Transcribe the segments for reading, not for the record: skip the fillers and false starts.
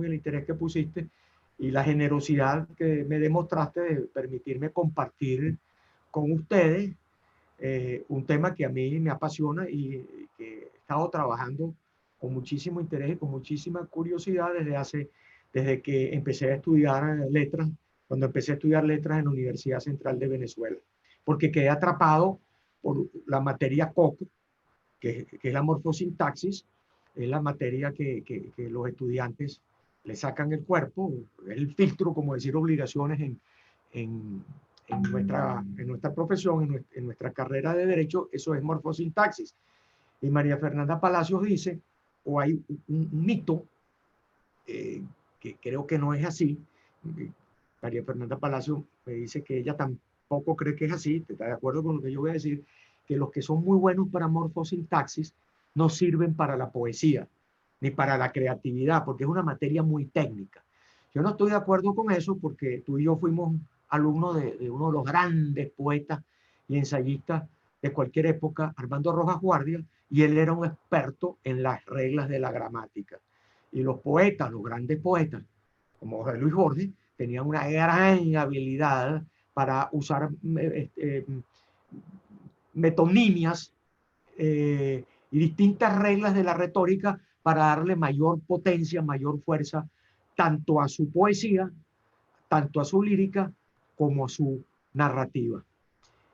y el interés que pusiste y la generosidad que me demostraste de permitirme compartir con ustedes un tema que a mí me apasiona y que he estado trabajando con muchísimo interés y con muchísima curiosidad desde que empecé a estudiar letras, cuando empecé a estudiar letras en la Universidad Central de Venezuela, porque quedé atrapado por la materia COCO, que es la morfosintaxis, es la materia que los estudiantes le sacan el cuerpo, es el filtro, como decir, obligaciones en, en nuestra profesión, en nuestra carrera de Derecho, eso es morfosintaxis. Y María Fernanda Palacios dice, o hay un mito, que creo que no es así. María Fernanda Palacios me dice que ella tampoco cree que es así, está de acuerdo con lo que yo voy a decir, que los que son muy buenos para morfosintaxis no sirven para la poesía, ni para la creatividad, porque es una materia muy técnica. Yo no estoy de acuerdo con eso porque tú y yo fuimos alumnos de uno de los grandes poetas y ensayistas de cualquier época, Armando Rojas Guardia, y él era un experto en las reglas de la gramática. Y los poetas, los grandes poetas, como Jorge Luis Borges, tenían una gran habilidad para usar metonimias y distintas reglas de la retórica para darle mayor potencia, mayor fuerza, tanto a su poesía, tanto a su lírica, como a su narrativa.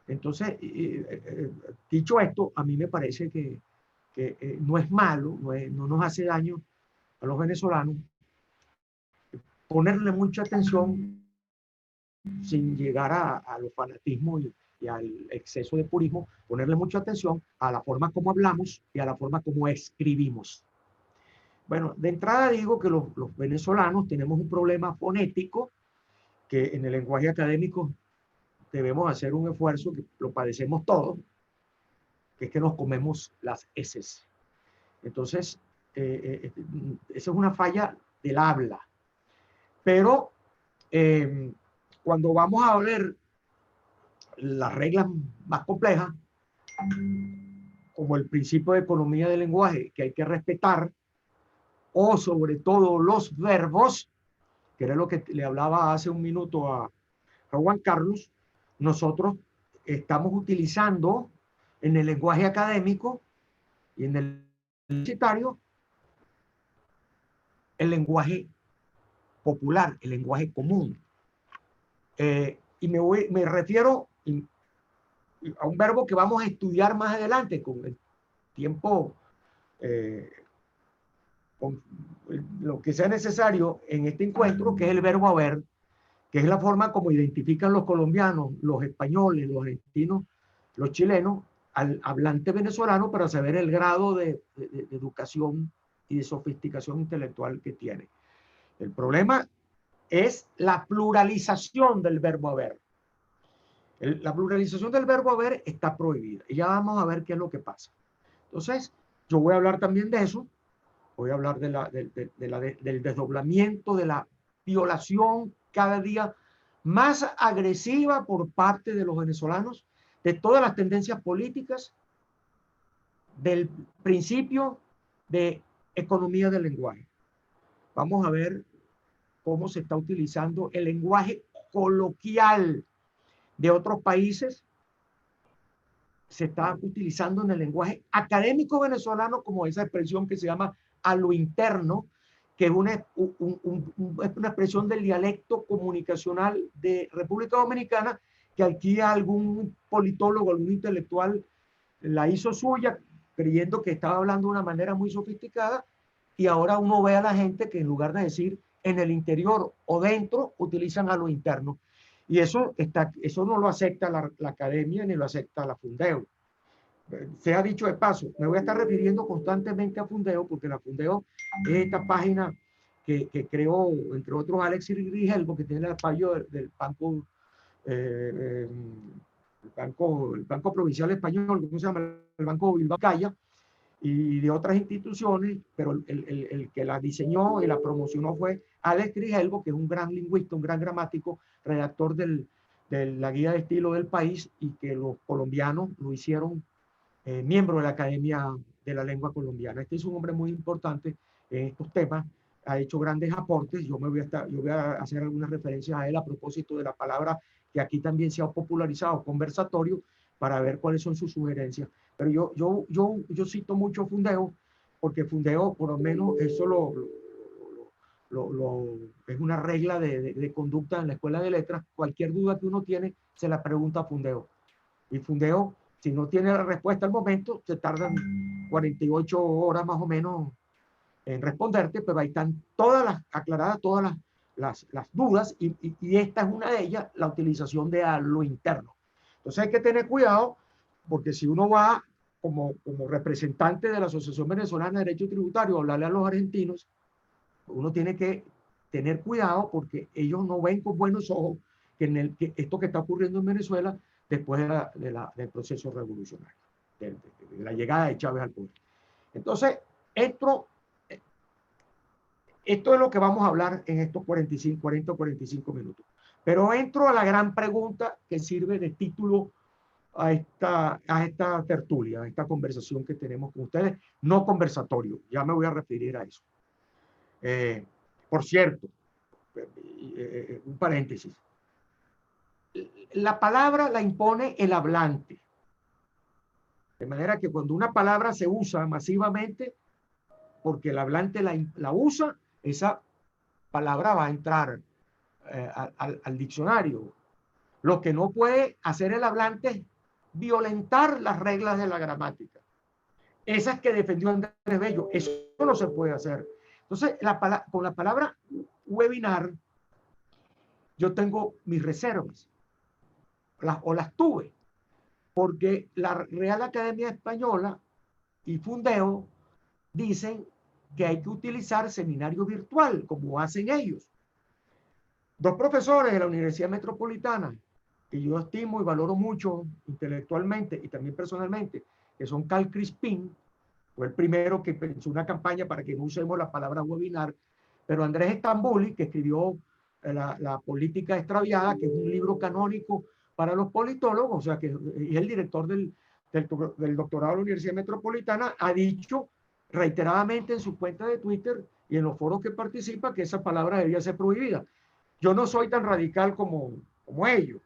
Entonces, dicho esto, a mí me parece que no es malo, no nos hace daño a los venezolanos ponerle mucha atención sin llegar a los fanatismos y al exceso de purismo, ponerle mucha atención a la forma como hablamos y a la forma como escribimos. Bueno, de entrada digo que los venezolanos tenemos un problema fonético que en el lenguaje académico debemos hacer un esfuerzo, que lo padecemos todos, que es que nos comemos las eses. Entonces, esa es una falla del habla. Pero cuando vamos a ver las reglas más complejas, como el principio de economía del lenguaje, que hay que respetar, o sobre todo los verbos, que era lo que le hablaba hace un minuto a Juan Carlos, nosotros estamos utilizando en el lenguaje académico y en el universitario el lenguaje popular, el lenguaje común. Y me refiero a un verbo que vamos a estudiar más adelante con el tiempo, con lo que sea necesario en este encuentro, que es el verbo haber, que es la forma como identifican los colombianos, los españoles, los argentinos, los chilenos, al hablante venezolano para saber el grado de educación y de sofisticación intelectual que tiene. El problema es la pluralización del verbo haber. La pluralización del verbo haber está prohibida. Y ya vamos a ver qué es lo que pasa. Entonces, yo voy a hablar también de eso. Voy a hablar del desdoblamiento, de la violación cada día más agresiva por parte de los venezolanos, de todas las tendencias políticas, del principio de economía del lenguaje. Vamos a ver cómo se está utilizando el lenguaje coloquial de otros países, se está utilizando en el lenguaje académico venezolano como esa expresión que se llama a lo interno, que es una expresión del dialecto comunicacional de República Dominicana, que aquí algún politólogo, algún intelectual la hizo suya, creyendo que estaba hablando de una manera muy sofisticada, y ahora uno ve a la gente que en lugar de decir en el interior o dentro, utilizan a lo interno. Y eso no lo acepta la academia ni lo acepta la Fundeo. Se ha dicho de paso, me voy a estar refiriendo constantemente a Fundeo, porque la Fundeo es esta página que creó, entre otros, Alexis Grigelbo, que tiene el apoyo del Banco, el Banco Provincial Español, ¿cómo se llama? El Banco Bilbao Calla, y de otras instituciones, pero el que la diseñó y la promocionó fue Alex Grigelbo, que es un gran lingüista, un gran gramático, redactor de la guía de estilo del país, y que los colombianos lo hicieron miembro de la Academia de la Lengua Colombiana. Este es un hombre muy importante en estos temas, ha hecho grandes aportes. Yo voy a hacer algunas referencias a él a propósito de la palabra que aquí también se ha popularizado, conversatorio, para ver cuáles son sus sugerencias. Pero yo cito mucho Fundeo, porque Fundeo, por lo menos, eso es una regla de conducta en la Escuela de Letras. Cualquier duda que uno tiene, se la pregunta a Fundeo. Y Fundeo, si no tiene la respuesta al momento, se tardan 48 horas más o menos en responderte, pero ahí están aclaradas todas las dudas, y esta es una de ellas, la utilización de a lo interno. Entonces hay que tener cuidado, porque si uno va como representante de la Asociación Venezolana de Derecho Tributario a hablarle a los argentinos, uno tiene que tener cuidado, porque ellos no ven con buenos ojos que esto que está ocurriendo en Venezuela después del proceso revolucionario, de la llegada de Chávez al poder. Entonces, esto es lo que vamos a hablar en estos 40 o 45 minutos. Pero entro a la gran pregunta que sirve de título a esta tertulia, a esta conversación que tenemos con ustedes, no conversatorio, ya me voy a referir a eso. Por cierto, un paréntesis, la palabra la impone el hablante, de manera que cuando una palabra se usa masivamente, porque el hablante la usa, esa palabra va a entrar al diccionario. Lo que no puede hacer el hablante es violentar las reglas de la gramática. Esas que defendió Andrés Bello, eso no se puede hacer. Entonces, con la palabra webinar, yo tengo mis reservas, las tuve, porque la Real Academia Española y Fundeo dicen que hay que utilizar seminario virtual, como hacen ellos. Dos profesores de la Universidad Metropolitana, que yo estimo y valoro mucho intelectualmente y también personalmente, que son Carl Crispin, fue el primero que pensó una campaña para que no usemos la palabra webinar, pero Andrés Stambuli, que escribió la política extraviada, que es un libro canónico para los politólogos, o sea, que es el director del doctorado de la Universidad Metropolitana, ha dicho reiteradamente en su cuenta de Twitter y en los foros que participa que esa palabra debía ser prohibida. Yo no soy tan radical como ellos.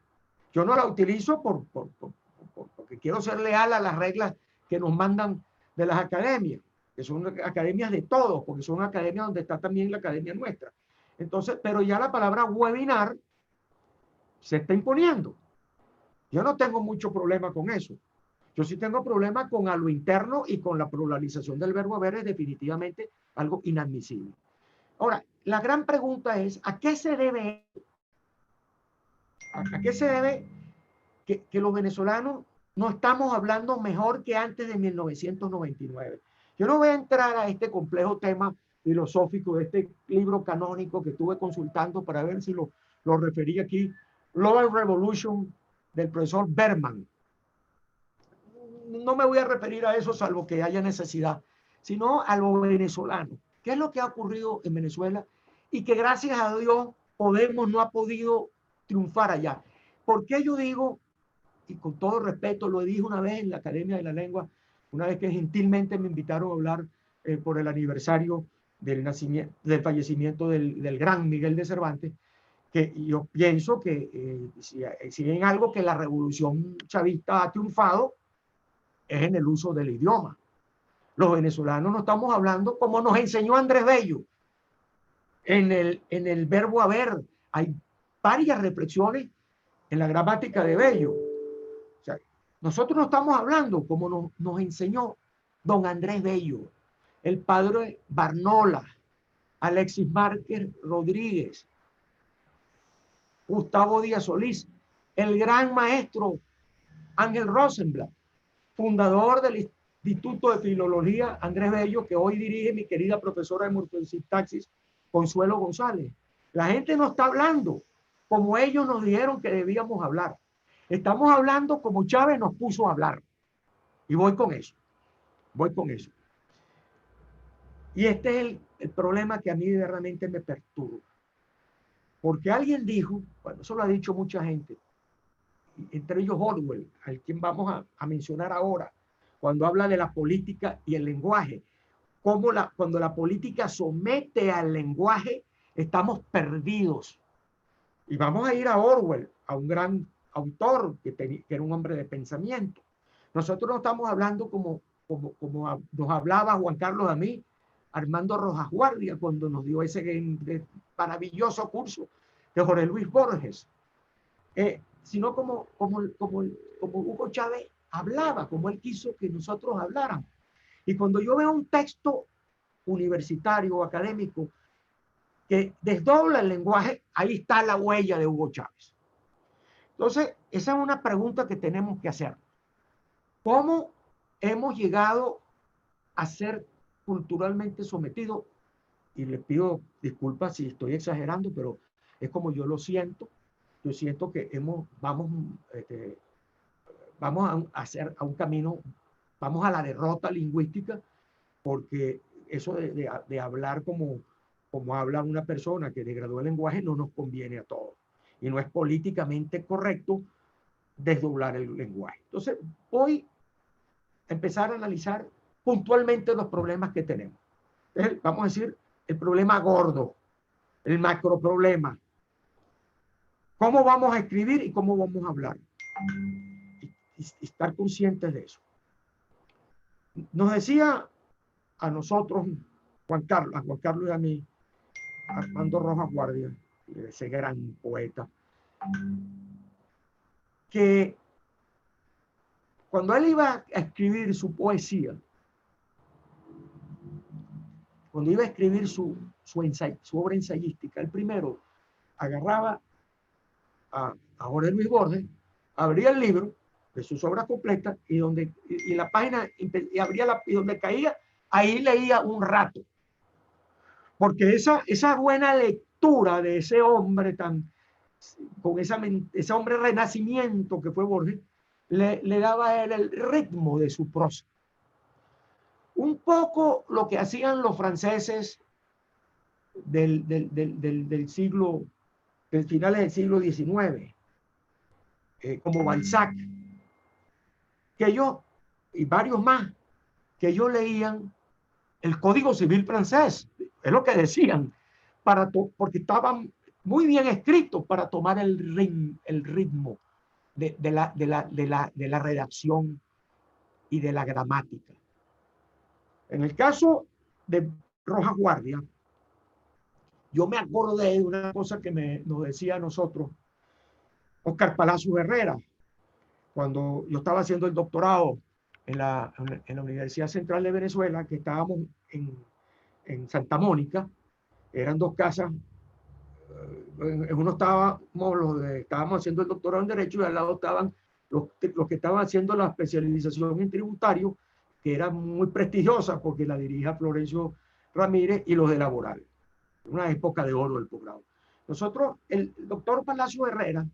Yo no la utilizo porque quiero ser leal a las reglas que nos mandan de las academias, que son academias de todos, porque son academias donde está también la academia nuestra. Entonces, pero ya la palabra webinar se está imponiendo. Yo no tengo mucho problema con eso. Yo sí tengo problema con a lo interno, y con la pluralización del verbo haber es definitivamente algo inadmisible. Ahora, la gran pregunta es, ¿a qué se debe que los venezolanos no estamos hablando mejor que antes de 1999? Yo no voy a entrar a este complejo tema filosófico de este libro canónico que estuve consultando para ver si lo referí aquí, Global Revolution, del profesor Berman. No me voy a referir a eso salvo que haya necesidad, sino a lo venezolano. ¿Qué es lo que ha ocurrido en Venezuela? Y que gracias a Dios Podemos no ha podido triunfar allá. ¿Por qué yo digo, y con todo respeto, lo dije una vez en la Academia de la Lengua, una vez que gentilmente me invitaron a hablar por el aniversario del fallecimiento del gran Miguel de Cervantes, que yo pienso que si en algo que la revolución chavista ha triunfado, es en el uso del idioma. Los venezolanos no estamos hablando como nos enseñó Andrés Bello. En el verbo haber hay varias reflexiones en la gramática de Bello. O sea, nosotros no estamos hablando como nos enseñó don Andrés Bello, el padre Barnola, Alexis Márquez Rodríguez, Gustavo Díaz Solís, el gran maestro Ángel Rosenblatt, fundador del Instituto de Filología Andrés Bello, que hoy dirige mi querida profesora de morfosintaxis, Consuelo González. La gente no está hablando como ellos nos dijeron que debíamos hablar. Estamos hablando como Chávez nos puso a hablar. Y voy con eso. Y este es el problema que a mí realmente me perturba. Porque alguien dijo, bueno, eso lo ha dicho mucha gente, entre ellos Orwell, al quien vamos a mencionar ahora, cuando habla de la política y el lenguaje. cuando la política somete al lenguaje, estamos perdidos. Y vamos a ir a Orwell, a un gran autor que era un hombre de pensamiento. Nosotros no estamos hablando como nos hablaba Juan Carlos a mí, Armando Rojas Guardia, cuando nos dio ese maravilloso curso de Jorge Luis Borges, sino como Hugo Chávez hablaba, como él quiso que nosotros habláramos. Y cuando yo veo un texto universitario o académico que desdobla el lenguaje, ahí está la huella de Hugo Chávez. Entonces, esa es una pregunta que tenemos que hacer. ¿Cómo hemos llegado a ser culturalmente sometidos? Y le pido disculpas si estoy exagerando, pero es como yo lo siento. Yo siento que vamos a hacer a un camino, vamos a la derrota lingüística, porque eso de hablar como habla una persona que degradó el lenguaje no nos conviene a todos. Y no es políticamente correcto desdoblar el lenguaje. Entonces, voy a empezar a analizar puntualmente los problemas que tenemos. Entonces, vamos a decir el problema gordo, el macro problema. ¿Cómo vamos a escribir y cómo vamos a hablar? Y estar conscientes de eso. Nos decía a nosotros, a Juan Carlos y a mí, Armando Rojas Guardia, ese gran poeta, que cuando él iba a escribir su poesía, cuando iba a escribir su obra ensayística, el primero agarraba a Jorge Luis Borges, abría el libro de sus obras completas y la página, y abría y donde caía, ahí leía un rato. Porque esa buena lectura de ese hombre con ese hombre renacimiento que fue Borges, le daba a él el ritmo de su prosa. Un poco lo que hacían los franceses del finales del siglo XIX, como Balzac, que ellos, y varios más, que ellos leían el Código Civil francés, es lo que decían, porque estaban muy bien escritos para tomar el ritmo de la redacción y de la gramática. En el caso de Rojas Guardia, yo me acordé de una cosa que nos decía a nosotros Óscar Palacios Herrera, cuando yo estaba haciendo el doctorado en la Universidad Central de Venezuela, que estábamos en Santa Mónica. Eran dos casas. En uno estábamos haciendo el doctorado en Derecho y al lado estaban los que estaban haciendo la especialización en tributario, que era muy prestigiosa porque la dirigía Florencio Ramírez, y los de laboral. Una época de oro del posgrado. Nosotros, el doctor Palacios Herrera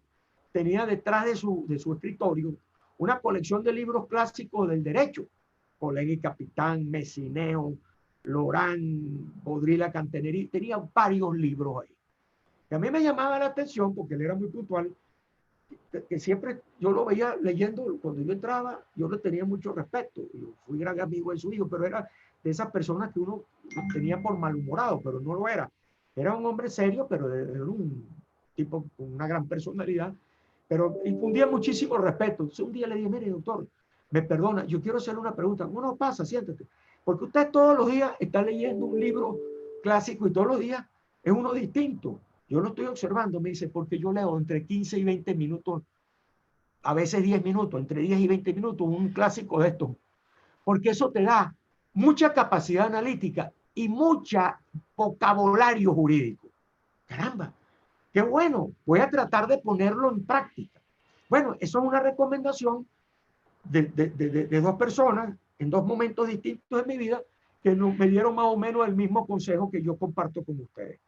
tenía detrás de su escritorio una colección de libros clásicos del derecho. Colegui Capitán, Messineo, Lorán, Baudrillard, Cantenerí, tenía varios libros ahí. Y a mí me llamaba la atención, porque él era muy puntual, que siempre yo lo veía leyendo. Cuando yo entraba, yo le tenía mucho respeto. Yo fui gran amigo de su hijo, pero era de esas personas que uno tenía por malhumorado, pero no lo era. Era un hombre serio, pero era un tipo con una gran personalidad, pero infundía muchísimo respeto. Entonces un día le dije: mire, doctor, me perdona, yo quiero hacerle una pregunta. No pasa, siéntate. Porque usted todos los días está leyendo un libro clásico y todos los días es uno distinto. Yo lo estoy observando. Me dice: porque yo leo entre 15 y 20 minutos, a veces 10 minutos, entre 10 y 20 minutos, un clásico de estos. Porque eso te da mucha capacidad analítica y mucha vocabulario jurídico. Caramba, qué bueno, voy a tratar de ponerlo en práctica. Bueno, eso es una recomendación de dos personas en dos momentos distintos de mi vida, que me dieron más o menos el mismo consejo que yo comparto con ustedes.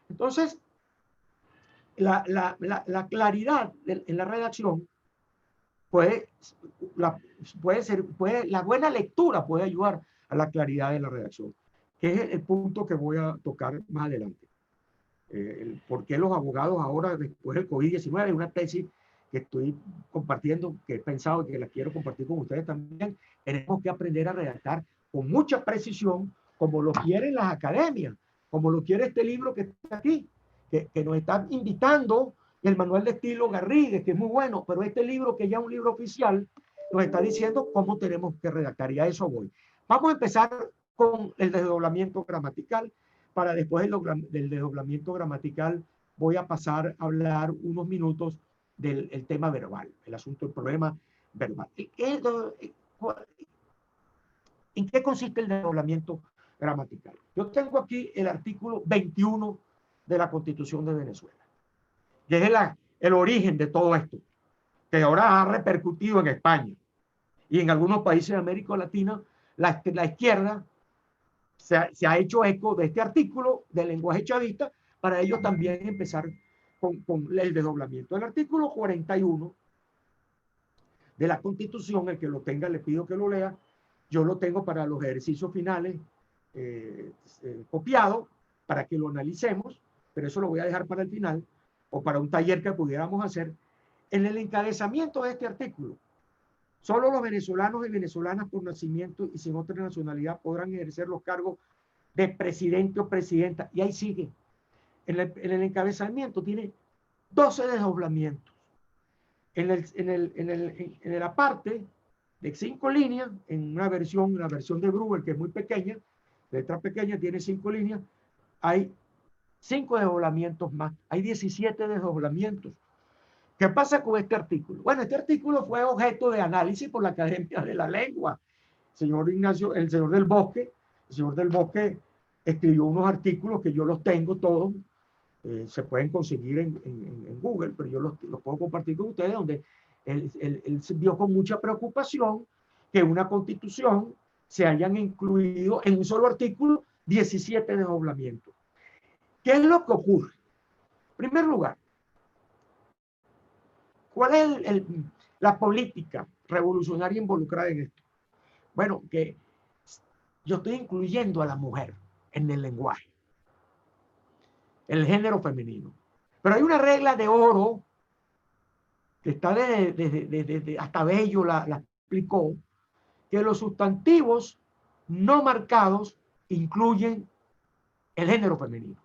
Entonces, la claridad en la redacción la buena lectura puede ayudar a la claridad de la redacción, que es el punto que voy a tocar más adelante. ¿Por qué los abogados ahora, después del COVID-19, una tesis que estoy compartiendo, que he pensado y que la quiero compartir con ustedes también, tenemos que aprender a redactar con mucha precisión, como lo quieren las academias, como lo quiere este libro que está aquí, que nos está invitando, el manual de estilo Garrigues, que es muy bueno, pero este libro, que ya es un libro oficial, nos está diciendo cómo tenemos que redactar, y a eso voy. Vamos a empezar con el desdoblamiento gramatical. Para después del desdoblamiento gramatical voy a pasar a hablar unos minutos del tema verbal, el asunto del problema verbal. ¿En qué consiste el desdoblamiento gramatical? Yo tengo aquí el artículo 21 de la Constitución de Venezuela, que es el origen de todo esto, que ahora ha repercutido en España y en algunos países de América Latina. La izquierda se ha hecho eco de este artículo del lenguaje chavista para ellos también empezar con el desdoblamiento. El artículo 41 de la Constitución, el que lo tenga le pido que lo lea, yo lo tengo para los ejercicios finales copiado para que lo analicemos, pero eso lo voy a dejar para el final o para un taller que pudiéramos hacer. En el encabezamiento de este artículo, solo los venezolanos y venezolanas por nacimiento y sin otra nacionalidad podrán ejercer los cargos de presidente o presidenta. Y ahí sigue. En el encabezamiento tiene 12 desdoblamientos. En la parte de 5 líneas, en una versión de Bruegel, que es muy pequeña, letra pequeña, tiene 5 líneas, hay 5 desdoblamientos más. Hay 17 desdoblamientos. ¿Qué pasa con este artículo? Bueno, este artículo fue objeto de análisis por la Academia de la Lengua. El señor del Bosque escribió unos artículos que yo los tengo todos, se pueden conseguir en Google, pero yo los puedo compartir con ustedes, donde él vio con mucha preocupación que una constitución se hayan incluido en un solo artículo 17 desdoblamientos. ¿Qué es lo que ocurre? En primer lugar, ¿cuál es la política revolucionaria involucrada en esto? Bueno, que yo estoy incluyendo a la mujer en el lenguaje, el género femenino. Pero hay una regla de oro que está hasta Bello la explicó, que los sustantivos no marcados incluyen el género femenino.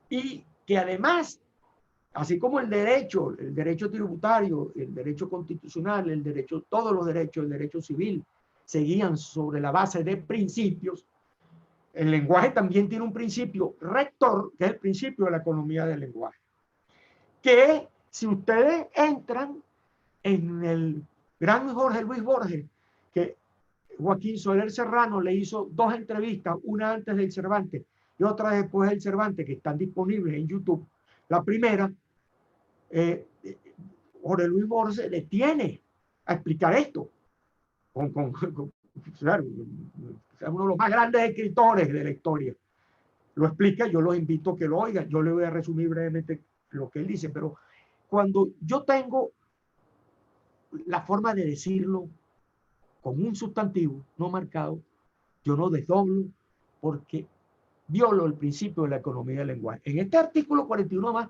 Y que además, así como el derecho tributario, el derecho constitucional, todos los derechos, el derecho civil, se guían sobre la base de principios, el lenguaje también tiene un principio rector, que es el principio de la economía del lenguaje. Que si ustedes entran en el gran Jorge Luis Borges, que Joaquín Soler Serrano le hizo 2 entrevistas, una antes del Cervantes y otra después del Cervantes, que están disponibles en YouTube. La primera, Jorge Luis Borges se detiene a explicar esto. Claro, es uno de los más grandes escritores de la historia. Lo explica, yo los invito a que lo oigan. Yo le voy a resumir brevemente lo que él dice, pero cuando yo tengo la forma de decirlo con un sustantivo no marcado, yo no desdoblo porque violo el principio de la economía del lenguaje. En este artículo 41 más,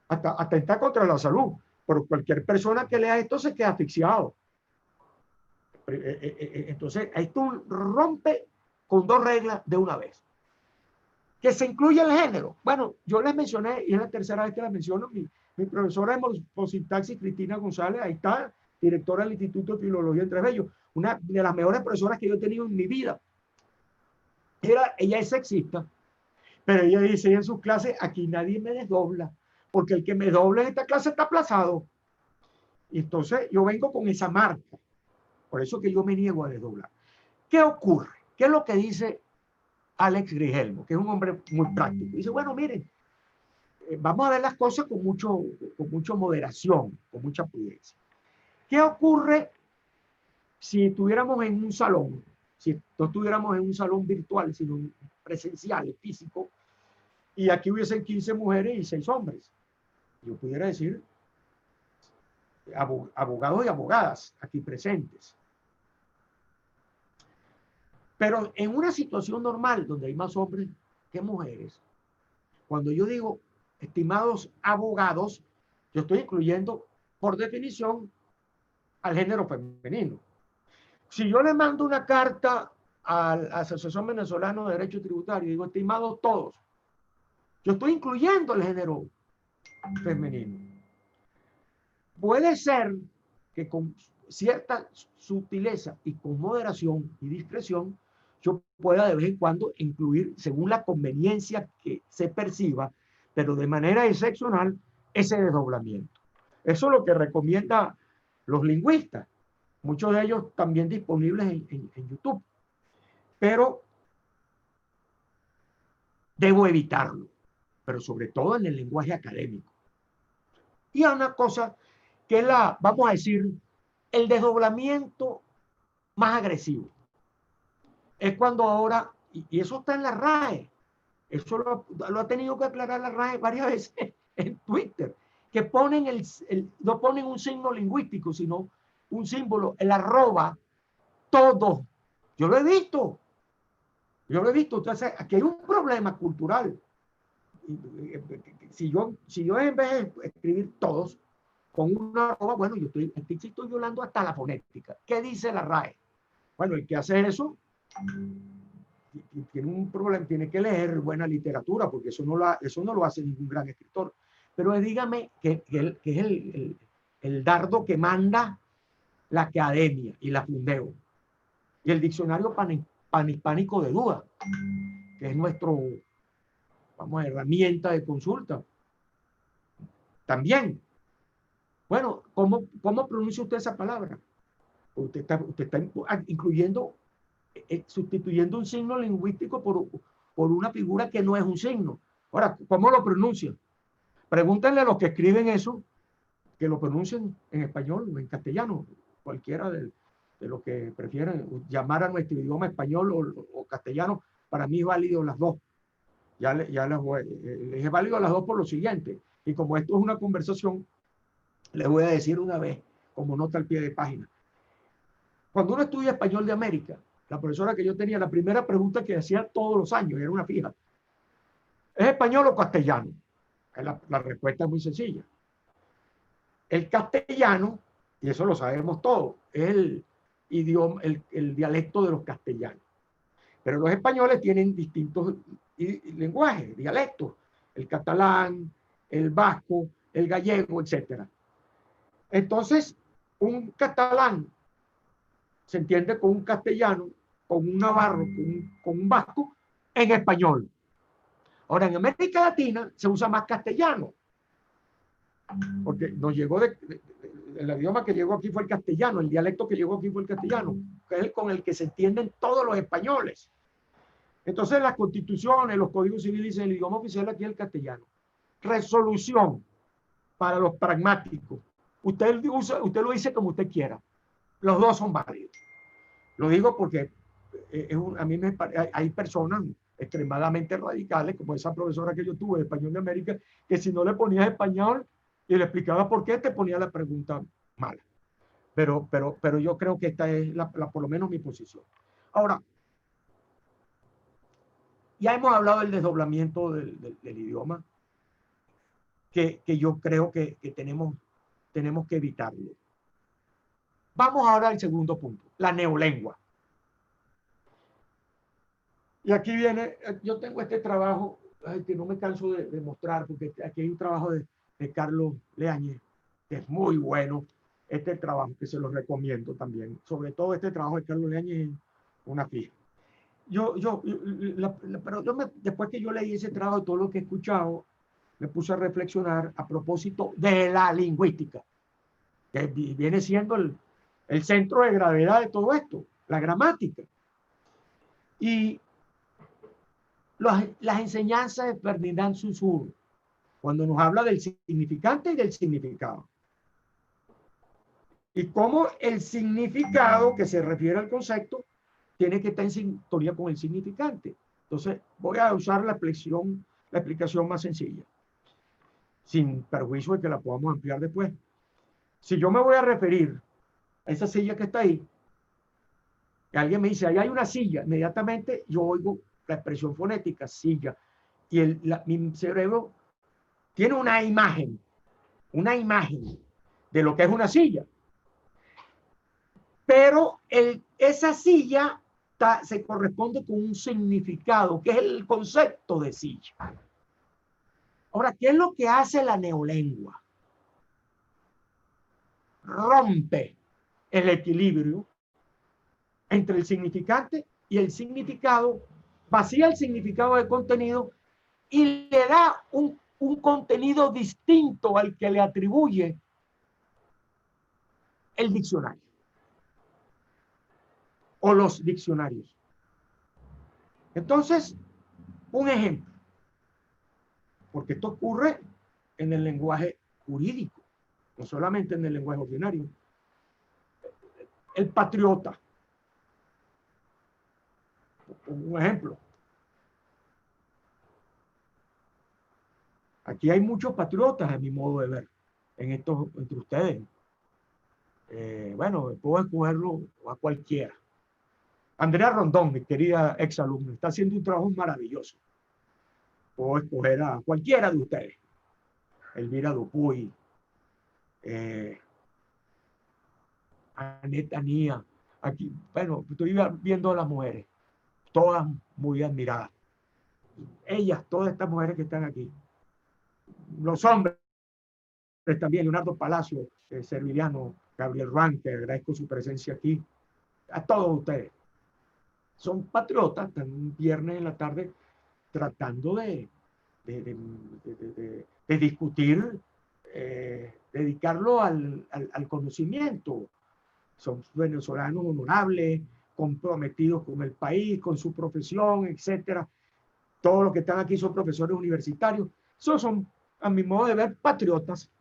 hasta está contra la salud, pero cualquier persona que lea esto se queda asfixiado. Entonces, esto rompe con 2 reglas de una vez. Que se incluye el género. Bueno, yo les mencioné, y es la tercera vez que la menciono, mi profesora de morfosintaxis, Cristina González, ahí está, directora del Instituto de Filología Entre Bellos, una de las mejores profesoras que yo he tenido en mi vida. Ella es sexista, pero ella dice en sus clases, aquí nadie me desdobla, porque el que me dobla en esta clase está aplazado. Y entonces yo vengo con esa marca. Por eso que yo me niego a desdoblar. ¿Qué ocurre? ¿Qué es lo que dice Alex Grigelmo, que es un hombre muy práctico? Dice, bueno, miren, vamos a ver las cosas con mucha moderación, con mucha prudencia. ¿Qué ocurre si estuviéramos en un salón? Si no estuviéramos en un salón virtual, sino presencial, físico, y aquí hubiesen 15 mujeres y 6 hombres. Yo pudiera decir abogados y abogadas aquí presentes. Pero en una situación normal, donde hay más hombres que mujeres, cuando yo digo estimados abogados, yo estoy incluyendo por definición al género femenino. Si yo le mando una carta a la Asociación Venezolana de Derecho Tributario y digo, estimados todos, yo estoy incluyendo el género femenino. Puede ser que con cierta sutileza y con moderación y discreción, yo pueda de vez en cuando incluir, según la conveniencia que se perciba, pero de manera excepcional, ese desdoblamiento. Eso es lo que recomiendan los lingüistas, muchos de ellos también disponibles en YouTube. Pero debo evitarlo, pero sobre todo en el lenguaje académico. Y hay una cosa que es la, vamos a decir, el desdoblamiento más agresivo. Es cuando ahora, y eso está en la RAE, eso lo ha tenido que aclarar la RAE varias veces en Twitter, que ponen no ponen un signo lingüístico, sino un símbolo, el arroba, todo. Yo lo he visto. Entonces, aquí hay un problema cultural. Si yo en vez de escribir todos con una arroba, bueno, yo estoy violando hasta la fonética. ¿Qué dice la RAE? Bueno, el que hace eso tiene un problema, tiene que leer buena literatura, porque eso no lo hace ningún gran escritor. Pero dígame que es el dardo que manda la academia y la Fundeo. Y el diccionario panhispánico de duda, que es nuestro, vamos, herramienta de consulta. También. Bueno, ¿cómo pronuncia usted esa palabra? Usted está incluyendo, sustituyendo un signo lingüístico por una figura que no es un signo. Ahora, ¿cómo lo pronuncia? Pregúntenle a los que escriben eso, que lo pronuncien en español o en castellano, cualquiera de los que prefieran llamar a nuestro idioma español o castellano. Para mí es válido las dos. Les es válido las dos por lo siguiente. Y como esto es una conversación, les voy a decir una vez, como nota al pie de página. Cuando uno estudia español de América, la profesora que yo tenía, la primera pregunta que hacía todos los años, era una fija: ¿es español o castellano? La respuesta es muy sencilla. El castellano, y eso lo sabemos todos, es el idioma, el dialecto de los castellanos. Pero los españoles tienen distintos lenguajes, dialectos: el catalán, el vasco, el gallego, etc. Entonces, un catalán se entiende con un castellano, con un navarro, con un vasco, en español. Ahora, en América Latina se usa más castellano, porque nos llegó el idioma que llegó aquí fue el castellano, el dialecto que llegó aquí fue el castellano, que es el con el que se entienden todos los españoles. Entonces, las constituciones, los códigos civiles dicen el idioma oficial aquí es el castellano. Resolución para los pragmáticos. Usted lo dice como usted quiera. Los dos son válidos. Lo digo porque a mí hay personas extremadamente radicales, como esa profesora que yo tuve de Español de América, que si no le ponías español y le explicaba por qué, te ponía la pregunta mala. Pero yo creo que esta es por lo menos mi posición. Ahora, ya hemos hablado del desdoblamiento del idioma, que yo creo que tenemos que evitarlo. Vamos ahora al segundo punto, la neolengua. Y aquí viene, yo tengo este trabajo que no me canso de mostrar, porque aquí hay un trabajo de Carlos Leañez, que es muy bueno. Este trabajo que se lo recomiendo también. Sobre todo este trabajo de Carlos Leañez es una fija. Después que yo leí ese trabajo, todo lo que he escuchado, me puse a reflexionar a propósito de la lingüística, que viene siendo el centro de gravedad de todo esto, la gramática. Y las enseñanzas de Ferdinand Saussure, cuando nos habla del significante y del significado. Y cómo el significado que se refiere al concepto tiene que estar en sintonía con el significante. Entonces, voy a usar la explicación más sencilla, sin perjuicio de que la podamos ampliar después. Si yo me voy a referir a esa silla que está ahí, y alguien me dice, ahí hay una silla, inmediatamente yo oigo la expresión fonética, silla, y mi cerebro tiene una imagen de lo que es una silla. Pero esa silla se corresponde con un significado, que es el concepto de silla. Ahora, ¿qué es lo que hace la neolengua? Rompe el equilibrio entre el significante y el significado, vacía el significado de contenido y le da un contenido distinto al que le atribuye el diccionario o los diccionarios. Entonces, un ejemplo, porque esto ocurre en el lenguaje jurídico, no solamente en el lenguaje ordinario. El patriota, un ejemplo. Aquí hay muchos patriotas, a mi modo de ver, entre ustedes. Bueno, puedo escogerlo a cualquiera. Andrea Rondón, mi querida exalumna, está haciendo un trabajo maravilloso. Puedo escoger a cualquiera de ustedes. Elvira Dupuy, Aneta Nia. Aquí, bueno, estoy viendo a las mujeres, todas muy admiradas. Ellas, todas estas mujeres que están aquí. Los hombres también, Leonardo Palacio, Serviliano, Gabriel Ruán, que agradezco su presencia aquí. A todos ustedes. Son patriotas, están un viernes en la tarde tratando de discutir, dedicarlo al conocimiento. Son venezolanos honorables, comprometidos con el país, con su profesión, etcétera. Todos los que están aquí son profesores universitarios. Esos son, a mi modo de ver, patriotas.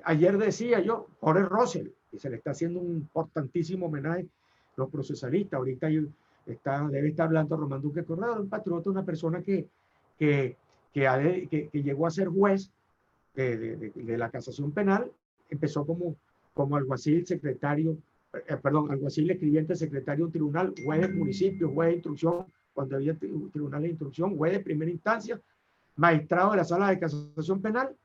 Ayer decía yo, Jorge Russell, que se le está haciendo un importantísimo homenaje a los procesalistas. Ahorita debe estar hablando Román Duque Corrado, un patriota, una persona que llegó a ser juez de la casación penal, empezó como alguacil, alguacil escribiente, secretario de un tribunal, juez de municipio, juez de instrucción, cuando había tribunales de instrucción, juez de primera instancia, magistrado de la sala de casación penal,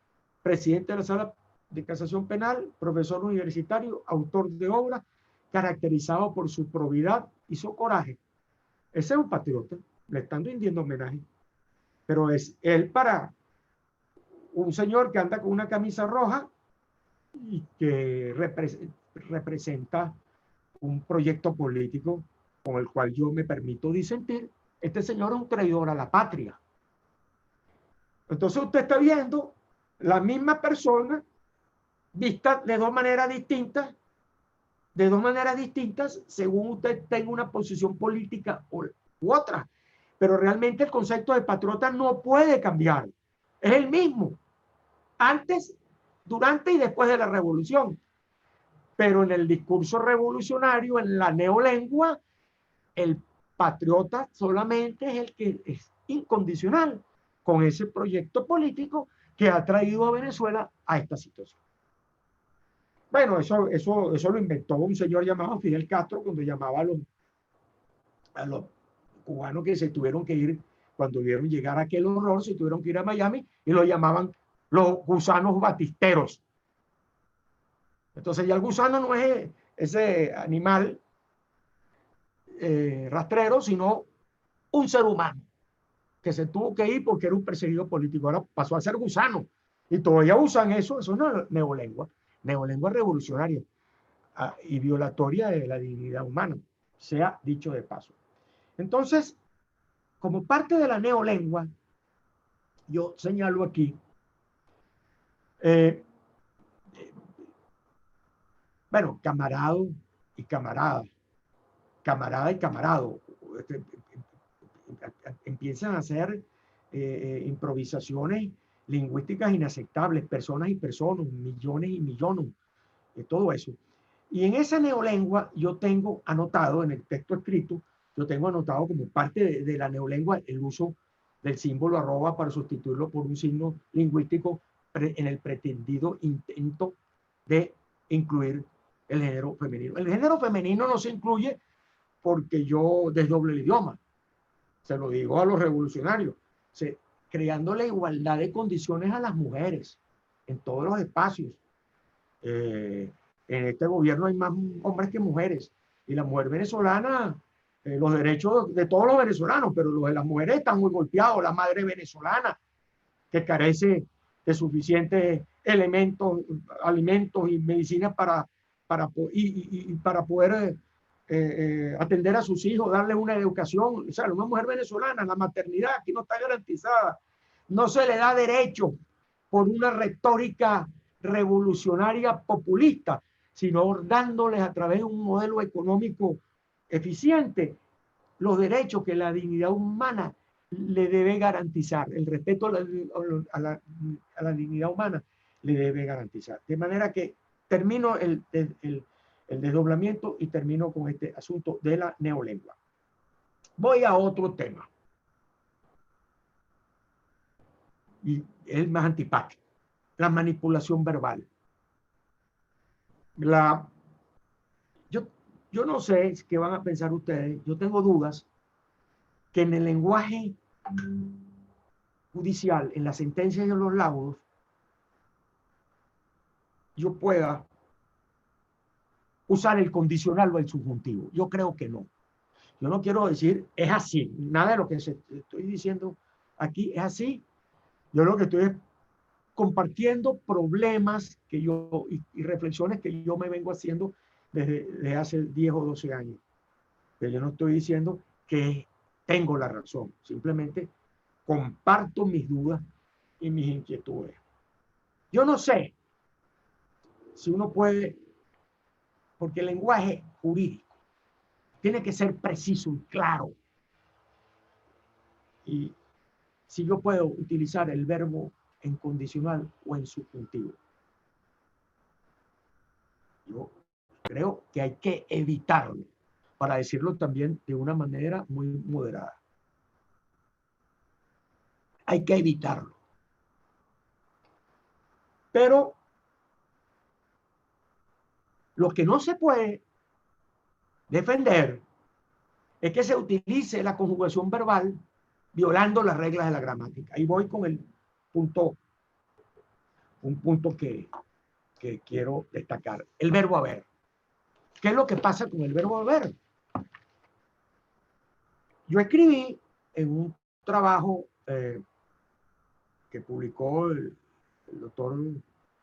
presidente de la sala de casación penal, profesor universitario, autor de obras, caracterizado por su probidad y su coraje. Ese es un patriota, le están rindiendo homenaje, pero es él para un señor que anda con una camisa roja y que representa un proyecto político con el cual yo me permito disentir. Este señor es un traidor a la patria. Entonces usted está viendo la misma persona vista de dos maneras distintas, según usted tenga una posición política u otra. Pero realmente el concepto de patriota no puede cambiar. Es el mismo, antes, durante y después de la revolución. Pero en el discurso revolucionario, en la neolengua, el patriota solamente es el que es incondicional con ese proyecto político que ha traído a Venezuela a esta situación. Bueno, eso lo inventó un señor llamado Fidel Castro cuando llamaba a los cubanos que se tuvieron que ir, cuando vieron llegar aquel horror, se tuvieron que ir a Miami y lo llamaban los gusanos batisteros. Entonces ya el gusano no es ese animal rastrero, sino un ser humano que se tuvo que ir porque era un perseguido político. Ahora pasó a ser gusano y todavía usan eso es neolengua revolucionaria y violatoria de la dignidad humana, sea dicho de paso. Entonces, como parte de la neolengua, yo señalo aquí bueno, camarado y camarada, camarada y camarado, empiezan a hacer improvisaciones lingüísticas inaceptables, personas y personas, millones y millones, todo eso. Y en esa neolengua yo tengo anotado, en el texto escrito, yo tengo anotado como parte de la neolengua el uso del símbolo arroba para sustituirlo por un signo lingüístico en el pretendido intento de incluir el género femenino. El género femenino no se incluye porque yo desdoble el idioma. Se lo digo a los revolucionarios. Creando la igualdad de condiciones a las mujeres en todos los espacios. En este gobierno hay más hombres que mujeres. Y la mujer venezolana, los derechos de todos los venezolanos, pero los de las mujeres están muy golpeados. La madre venezolana, que carece de suficientes elementos, alimentos y medicinas para poder atender a sus hijos, darles una educación. O sea, una mujer venezolana, la maternidad aquí no está garantizada. No se le da derecho por una retórica revolucionaria populista, sino dándoles a través de un modelo económico eficiente los derechos que la dignidad humana le debe garantizar, el respeto a la dignidad humana le debe garantizar. De manera que termino el desdoblamiento y termino con este asunto de la neolengua. Voy a otro tema. Y es más antipático. La manipulación verbal. Yo no sé qué van a pensar ustedes. Yo tengo dudas que en el lenguaje judicial, en las sentencias y en los laudos, yo pueda usar el condicional o el subjuntivo. Yo creo que no. Yo no quiero decir es así. Nada de lo que estoy diciendo aquí es así. Yo lo que estoy es compartiendo problemas que yo y reflexiones que yo me vengo haciendo desde hace 10 o 12 años. Pero yo no estoy diciendo que tengo la razón. Simplemente comparto mis dudas y mis inquietudes. Yo no sé si uno puede, porque el lenguaje jurídico tiene que ser preciso y claro. Y si yo puedo utilizar el verbo en condicional o en subjuntivo. Yo creo que hay que evitarlo, para decirlo también de una manera muy moderada. Hay que evitarlo. Pero lo que no se puede defender es que se utilice la conjugación verbal violando las reglas de la gramática. Ahí voy con el punto, un punto que quiero destacar. El verbo haber. ¿Qué es lo que pasa con el verbo haber? Yo escribí en un trabajo que publicó el doctor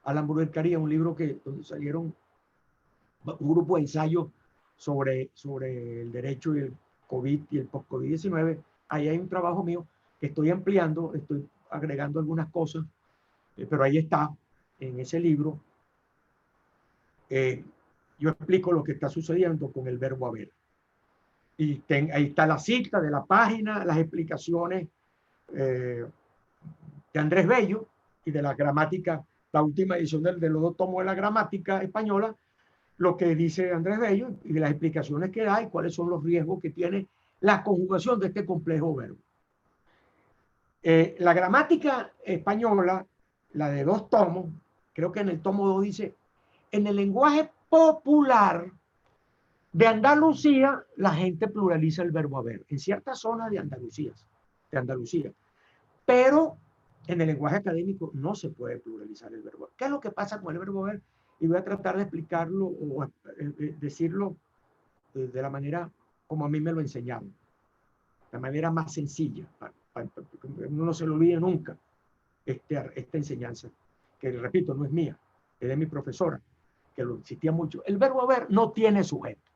Alan Bruguera, un libro donde salieron un grupo de ensayos sobre el derecho y el COVID y el post-COVID-19. Ahí hay un trabajo mío que estoy ampliando, estoy agregando algunas cosas, pero ahí está, en ese libro, yo explico lo que está sucediendo con el verbo haber. Y ahí está la cita de la página, las explicaciones de Andrés Bello y de la gramática, la última edición de los dos tomos de la gramática española, lo que dice Andrés Bello y las explicaciones que da y cuáles son los riesgos que tiene la conjugación de este complejo verbo. La gramática española, la de 2 tomos, creo que en el tomo 2 dice, en el lenguaje popular de Andalucía, la gente pluraliza el verbo haber, en ciertas zonas de Andalucía. Pero en el lenguaje académico no se puede pluralizar el verbo. ¿Qué es lo que pasa con el verbo haber? Y voy a tratar de explicarlo o decirlo de la manera como a mí me lo enseñaron. La manera más sencilla, para que no se lo olvide nunca esta enseñanza, que repito, no es mía, es de mi profesora, que lo insistía mucho. El verbo haber no tiene sujeto.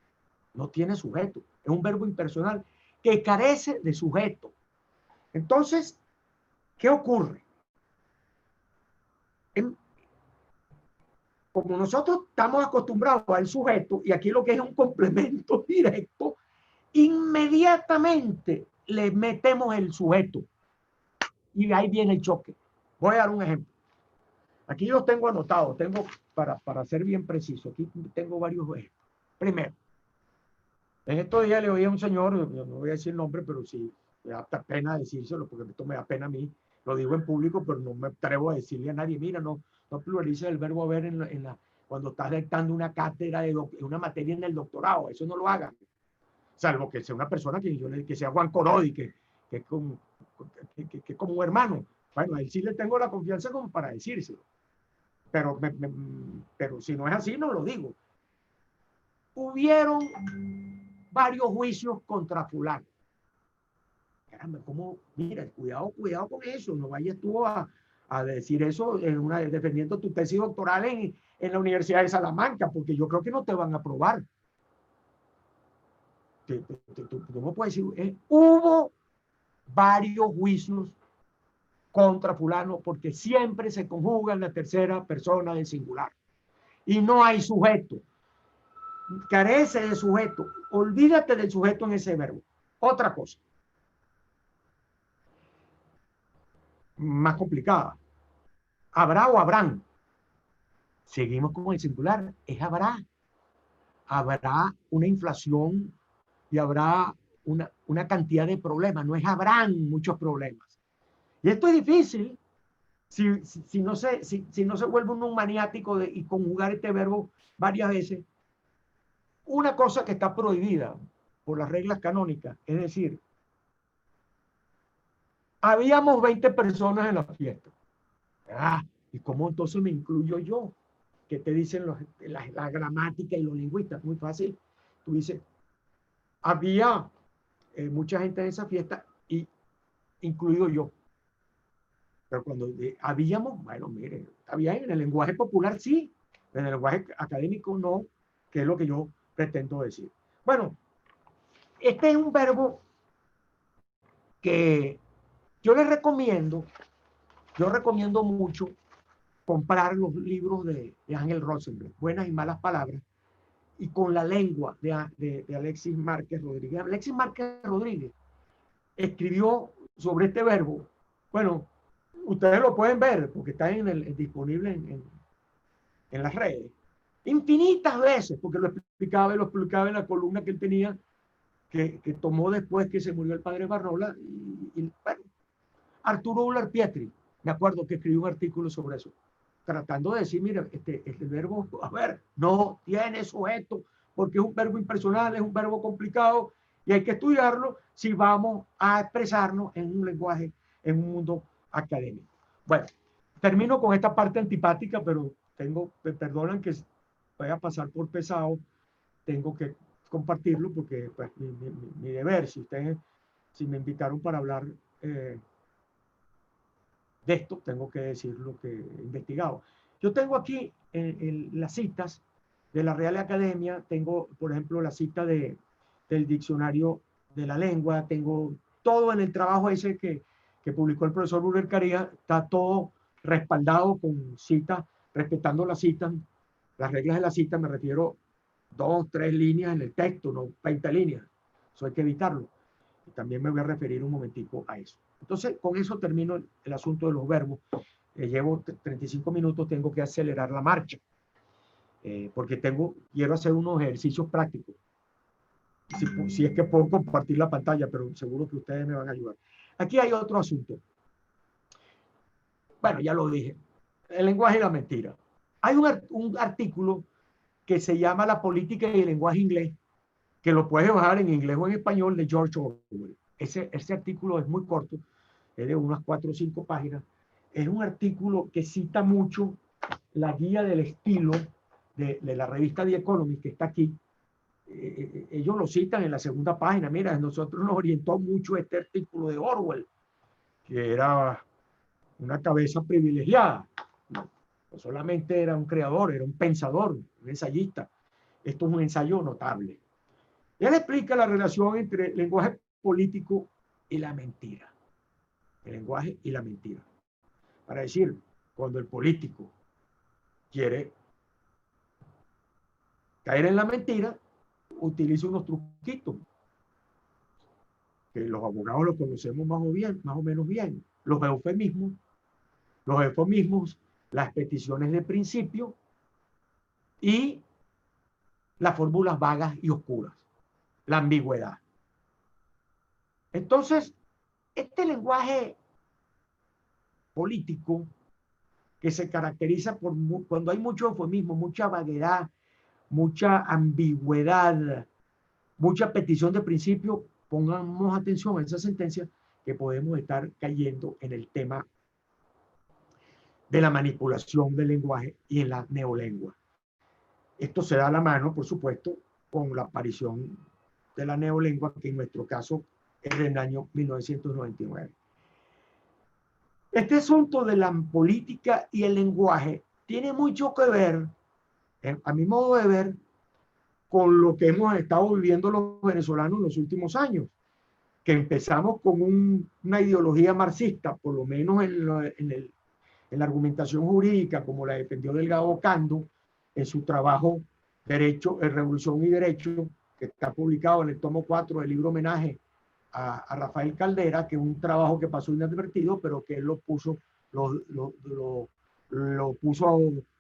No tiene sujeto. Es un verbo impersonal que carece de sujeto. Entonces, ¿qué ocurre? Como nosotros estamos acostumbrados al sujeto, y aquí lo que es un complemento directo, inmediatamente le metemos el sujeto. Y ahí viene el choque. Voy a dar un ejemplo. Aquí los tengo anotados, para ser bien preciso, aquí tengo varios ejemplos. Primero, en estos días le oí a un señor, no voy a decir el nombre, pero sí, me da pena decírselo, porque esto me da pena a mí, lo digo en público, pero no me atrevo a decirle a nadie, mira, no pluralices el verbo haber cuando estás dictando una cátedra de una materia en el doctorado, eso no lo hagan. Salvo que sea una persona que sea Juan Corodi, que es como un hermano. Bueno, a él sí le tengo la confianza como para decírselo. pero, pero si no es así, no lo digo. Hubieron varios juicios contra fulano. Caramba, ¿cómo? Mira, cuidado con eso, no vayas tú a decir eso defendiendo tu tesis doctoral en la Universidad de Salamanca, porque yo creo que no te van a aprobar. Tú no puedes decir, hubo varios juicios contra fulano porque siempre se conjuga en la tercera persona del singular y no hay sujeto, carece de sujeto, olvídate del sujeto en ese verbo. Otra cosa más complicada, habrá o habrán, seguimos con el singular, es habrá una inflación y habrá una cantidad de problemas, no es habrán muchos problemas. Y esto es difícil si no se vuelve un maniático y conjugar este verbo varias veces. Una cosa que está prohibida por las reglas canónicas, es decir, habíamos 20 personas en la fiesta. ¿Y cómo entonces me incluyo yo? ¿Qué te dicen la gramática y los lingüistas? Muy fácil. Tú dices, había mucha gente en esa fiesta y incluido yo. Pero cuando habíamos, bueno, mire, está bien, en el lenguaje popular sí, en el lenguaje académico no, que es lo que yo pretendo decir. Bueno, este es un verbo que yo recomiendo mucho comprar los libros de Ángel Rosenberg, Buenas y Malas Palabras, y con la lengua de Alexis Márquez Rodríguez. Alexis Márquez Rodríguez escribió sobre este verbo. Bueno, ustedes lo pueden ver porque está disponible en las redes. Infinitas veces, porque lo explicaba en la columna que él tenía, que tomó después que se murió el padre Barrola. Bueno, Arturo Uller Pietri, me acuerdo que escribió un artículo sobre eso, tratando de decir, mira, este verbo, a ver, no tiene sujeto, porque es un verbo impersonal, es un verbo complicado, y hay que estudiarlo si vamos a expresarnos en un lenguaje, en un mundo académico. Bueno, termino con esta parte antipática, pero me perdonan que voy a pasar por pesado, tengo que compartirlo porque pues, mi deber, si me invitaron para hablar de esto, tengo que decir lo que he investigado. Yo tengo aquí las citas de la Real Academia, tengo, por ejemplo, la cita del diccionario de la lengua, tengo todo en el trabajo ese que publicó el profesor Burger Caría, está todo respaldado con citas, respetando las citas, las reglas de la cita, me refiero 2, 3 líneas en el texto, no 20 líneas, eso hay que evitarlo. Y también me voy a referir un momentico a eso. Entonces, con eso termino el asunto de los verbos. Llevo 35 minutos, tengo que acelerar la marcha, porque quiero hacer unos ejercicios prácticos. Si es que puedo compartir la pantalla, pero seguro que ustedes me van a ayudar. Aquí hay otro asunto. Bueno, ya lo dije. El lenguaje y la mentira. Hay un artículo que se llama La política y el lenguaje inglés, que lo puedes bajar en inglés o en español, de George Orwell. Ese artículo es muy corto, es de unas 4 o 5 páginas. Es un artículo que cita mucho la guía del estilo de la revista The Economist, que está aquí. Ellos lo citan en la segunda página. Mira, nosotros nos orientó mucho este artículo de Orwell, que era una cabeza privilegiada. No solamente era un creador, era un pensador, un ensayista. Esto es un ensayo notable. Él explica la relación entre el lenguaje político y la mentira. El lenguaje y la mentira. Para decir, cuando el político quiere caer en la mentira, utiliza unos truquitos que los abogados los conocemos más o menos bien. Los eufemismos, las peticiones de principio y las fórmulas vagas y oscuras, la ambigüedad. Entonces, este lenguaje político que se caracteriza por cuando hay mucho eufemismo, mucha vaguedad, mucha ambigüedad, mucha petición de principio, pongamos atención a esa sentencia que podemos estar cayendo en el tema de la manipulación del lenguaje y en la neolengua. Esto se da a la mano, por supuesto, con la aparición de la neolengua, que en nuestro caso es del año 1999. Este asunto de la política y el lenguaje tiene mucho que ver, a mi modo de ver, con lo que hemos estado viviendo los venezolanos en los últimos años, que empezamos con una ideología marxista, por lo menos en la argumentación jurídica, como la defendió Delgado Ocando en su trabajo Derecho, Revolución y Derecho, que está publicado en el tomo 4 del libro Homenaje a Rafael Caldera, que es un trabajo que pasó inadvertido, pero que él lo puso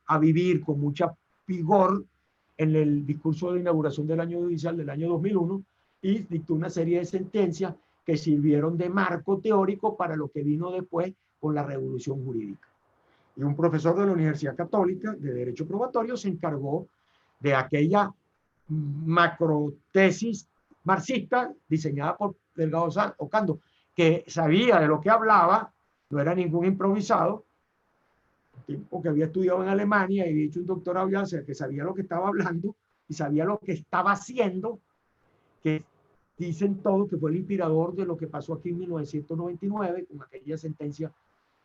a vivir con mucha vigor en el discurso de inauguración del año judicial del año 2001, y dictó una serie de sentencias que sirvieron de marco teórico para lo que vino después con la revolución jurídica. Y un profesor de la Universidad Católica de Derecho Probatorio se encargó de aquella macrotesis marxista diseñada por Delgado Ocando, que sabía de lo que hablaba, no era ningún improvisado, un tipo que había estudiado en Alemania y había hecho un doctorado ya, o sea, que sabía lo que estaba hablando y sabía lo que estaba haciendo, que dicen todos que fue el inspirador de lo que pasó aquí en 1999 con aquella sentencia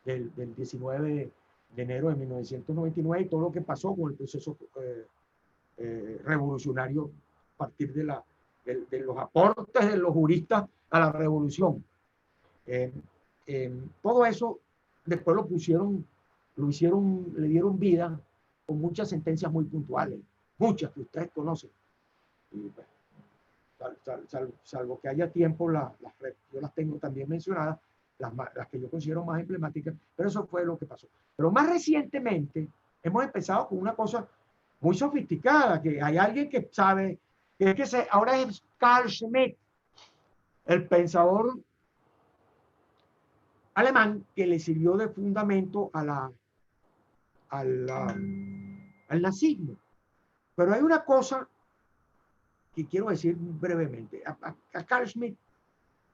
del 19 de enero de 1999 y todo lo que pasó con el proceso revolucionario a partir de los aportes de los juristas a la revolución. Todo eso después le dieron vida con muchas sentencias muy puntuales, muchas que ustedes conocen. Y, salvo que haya tiempo, yo las tengo también mencionadas, las que yo considero más emblemáticas, pero eso fue lo que pasó. Pero más recientemente hemos empezado con una cosa muy sofisticada, que hay alguien que sabe, ahora es Carl Schmitt, el pensador alemán que le sirvió de fundamento al nazismo. Pero hay una cosa que quiero decir brevemente. A Carl Schmitt,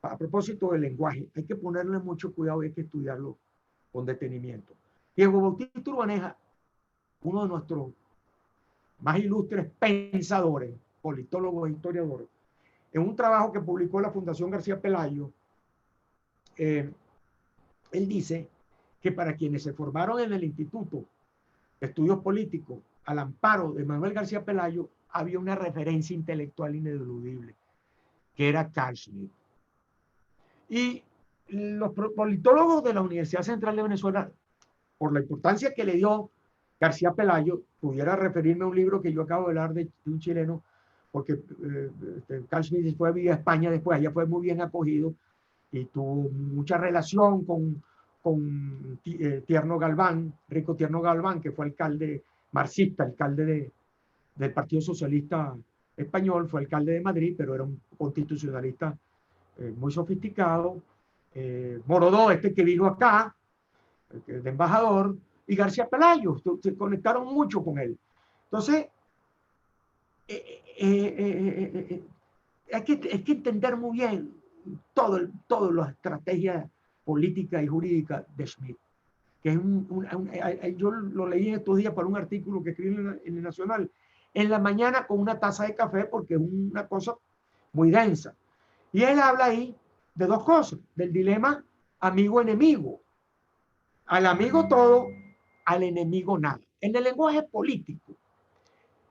a propósito del lenguaje, hay que ponerle mucho cuidado y hay que estudiarlo con detenimiento. Diego Bautista Urbaneja, uno de nuestros más ilustres pensadores, politólogos e historiadores, en un trabajo que publicó la Fundación García Pelayo, él dice que para quienes se formaron en el Instituto de Estudios Políticos al amparo de Manuel García Pelayo, había una referencia intelectual ineludible, que era Carl Schmitt. Y los politólogos de la Universidad Central de Venezuela, por la importancia que le dio García Pelayo, pudiera referirme a un libro que yo acabo de hablar de un chileno, porque Carl Schmitt fue a vivir a España después, allá fue muy bien acogido y tuvo mucha relación con Tierno Galván, Rico Tierno Galván, que fue alcalde marxista, alcalde del Partido Socialista Español, fue alcalde de Madrid, pero era un constitucionalista muy sofisticado. Morodó, este que vino acá, de embajador, y García Pelayo, se conectaron mucho con él. Entonces, hay que entender muy bien toda la estrategia política y jurídica de Schmitt, que es yo lo leí estos días para un artículo que escribí en el Nacional, en la mañana con una taza de café, porque es una cosa muy densa. Y él habla ahí de dos cosas, del dilema amigo-enemigo. Al amigo todo, al enemigo nada. En el lenguaje político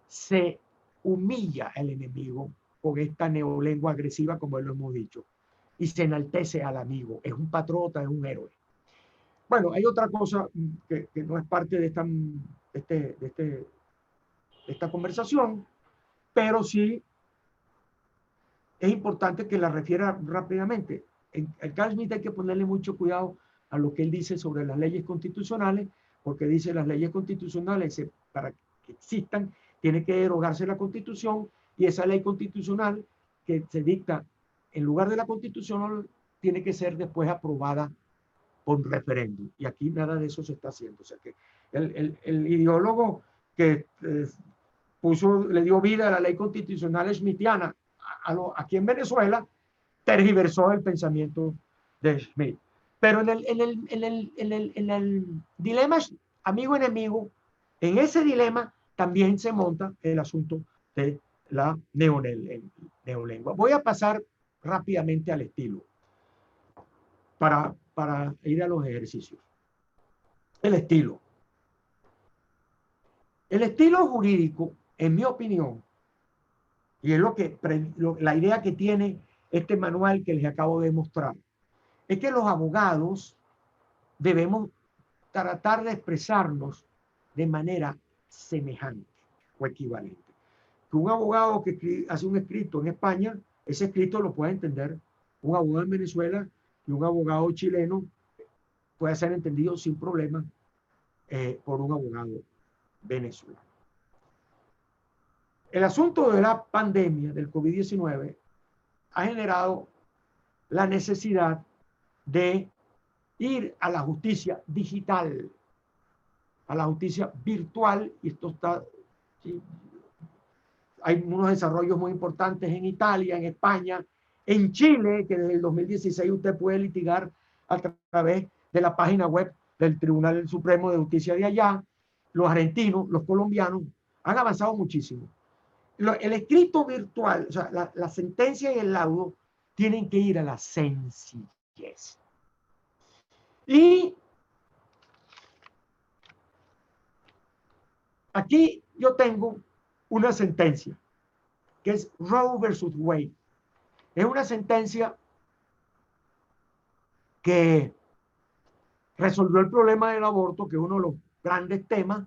se humilla al enemigo con esta neolengua agresiva, como lo hemos dicho, y se enaltece al amigo. Es un patriota, es un héroe. Bueno, hay otra cosa que no es parte de esta conversación, pero sí es importante que la refiera rápidamente. El Carl Schmitt hay que ponerle mucho cuidado a lo que él dice sobre las leyes constitucionales, porque dice las leyes constitucionales, para que existan, tiene que derogarse la Constitución, y esa ley constitucional que se dicta en lugar de la Constitución tiene que ser después aprobada por referéndum. Y aquí nada de eso se está haciendo. O sea que el ideólogo que le dio vida a la ley constitucional schmittiana aquí en Venezuela, tergiversó el pensamiento de Schmitt. Pero en el dilema amigo enemigo, en ese dilema también se monta el asunto de la neolengua. Voy a pasar rápidamente al estilo para ir a los ejercicios. El estilo. El estilo jurídico, en mi opinión, y es la idea que tiene este manual que les acabo de mostrar, es que los abogados debemos tratar de expresarnos de manera semejante o equivalente. Que un abogado que hace un escrito en España, ese escrito lo puede entender un abogado en Venezuela, y un abogado chileno puede ser entendido sin problema por un abogado venezolano. El asunto de la pandemia del COVID-19 ha generado la necesidad de ir a la justicia digital, a la justicia virtual, y esto está, ¿sí? Hay unos desarrollos muy importantes en Italia, en España, en Chile, que desde el 2016 usted puede litigar a través de la página web del Tribunal Supremo de Justicia de allá. Los argentinos, los colombianos han avanzado muchísimo. El escrito virtual, o sea, la sentencia y el laudo tienen que ir a la sencillez. Y aquí yo tengo una sentencia que es Roe versus Wade. Es una sentencia que resolvió el problema del aborto, que es uno de los grandes temas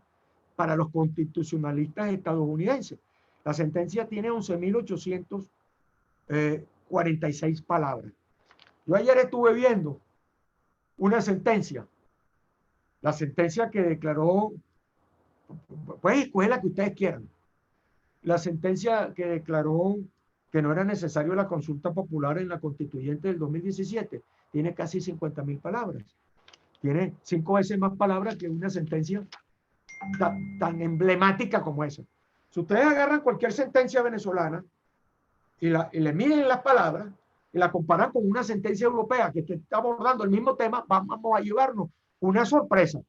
para los constitucionalistas estadounidenses. La sentencia tiene 11.846 palabras. Yo ayer estuve viendo una sentencia, la sentencia que declaró, pueden escoger la que ustedes quieran, la sentencia que declaró que no era necesario la consulta popular en la constituyente del 2017, tiene casi 50.000 palabras. Tiene 5 veces más palabras que una sentencia tan emblemática como esa. Si ustedes agarran cualquier sentencia venezolana y le miden las palabras y la comparan con una sentencia europea que está abordando el mismo tema, vamos a llevarnos una sorpresa.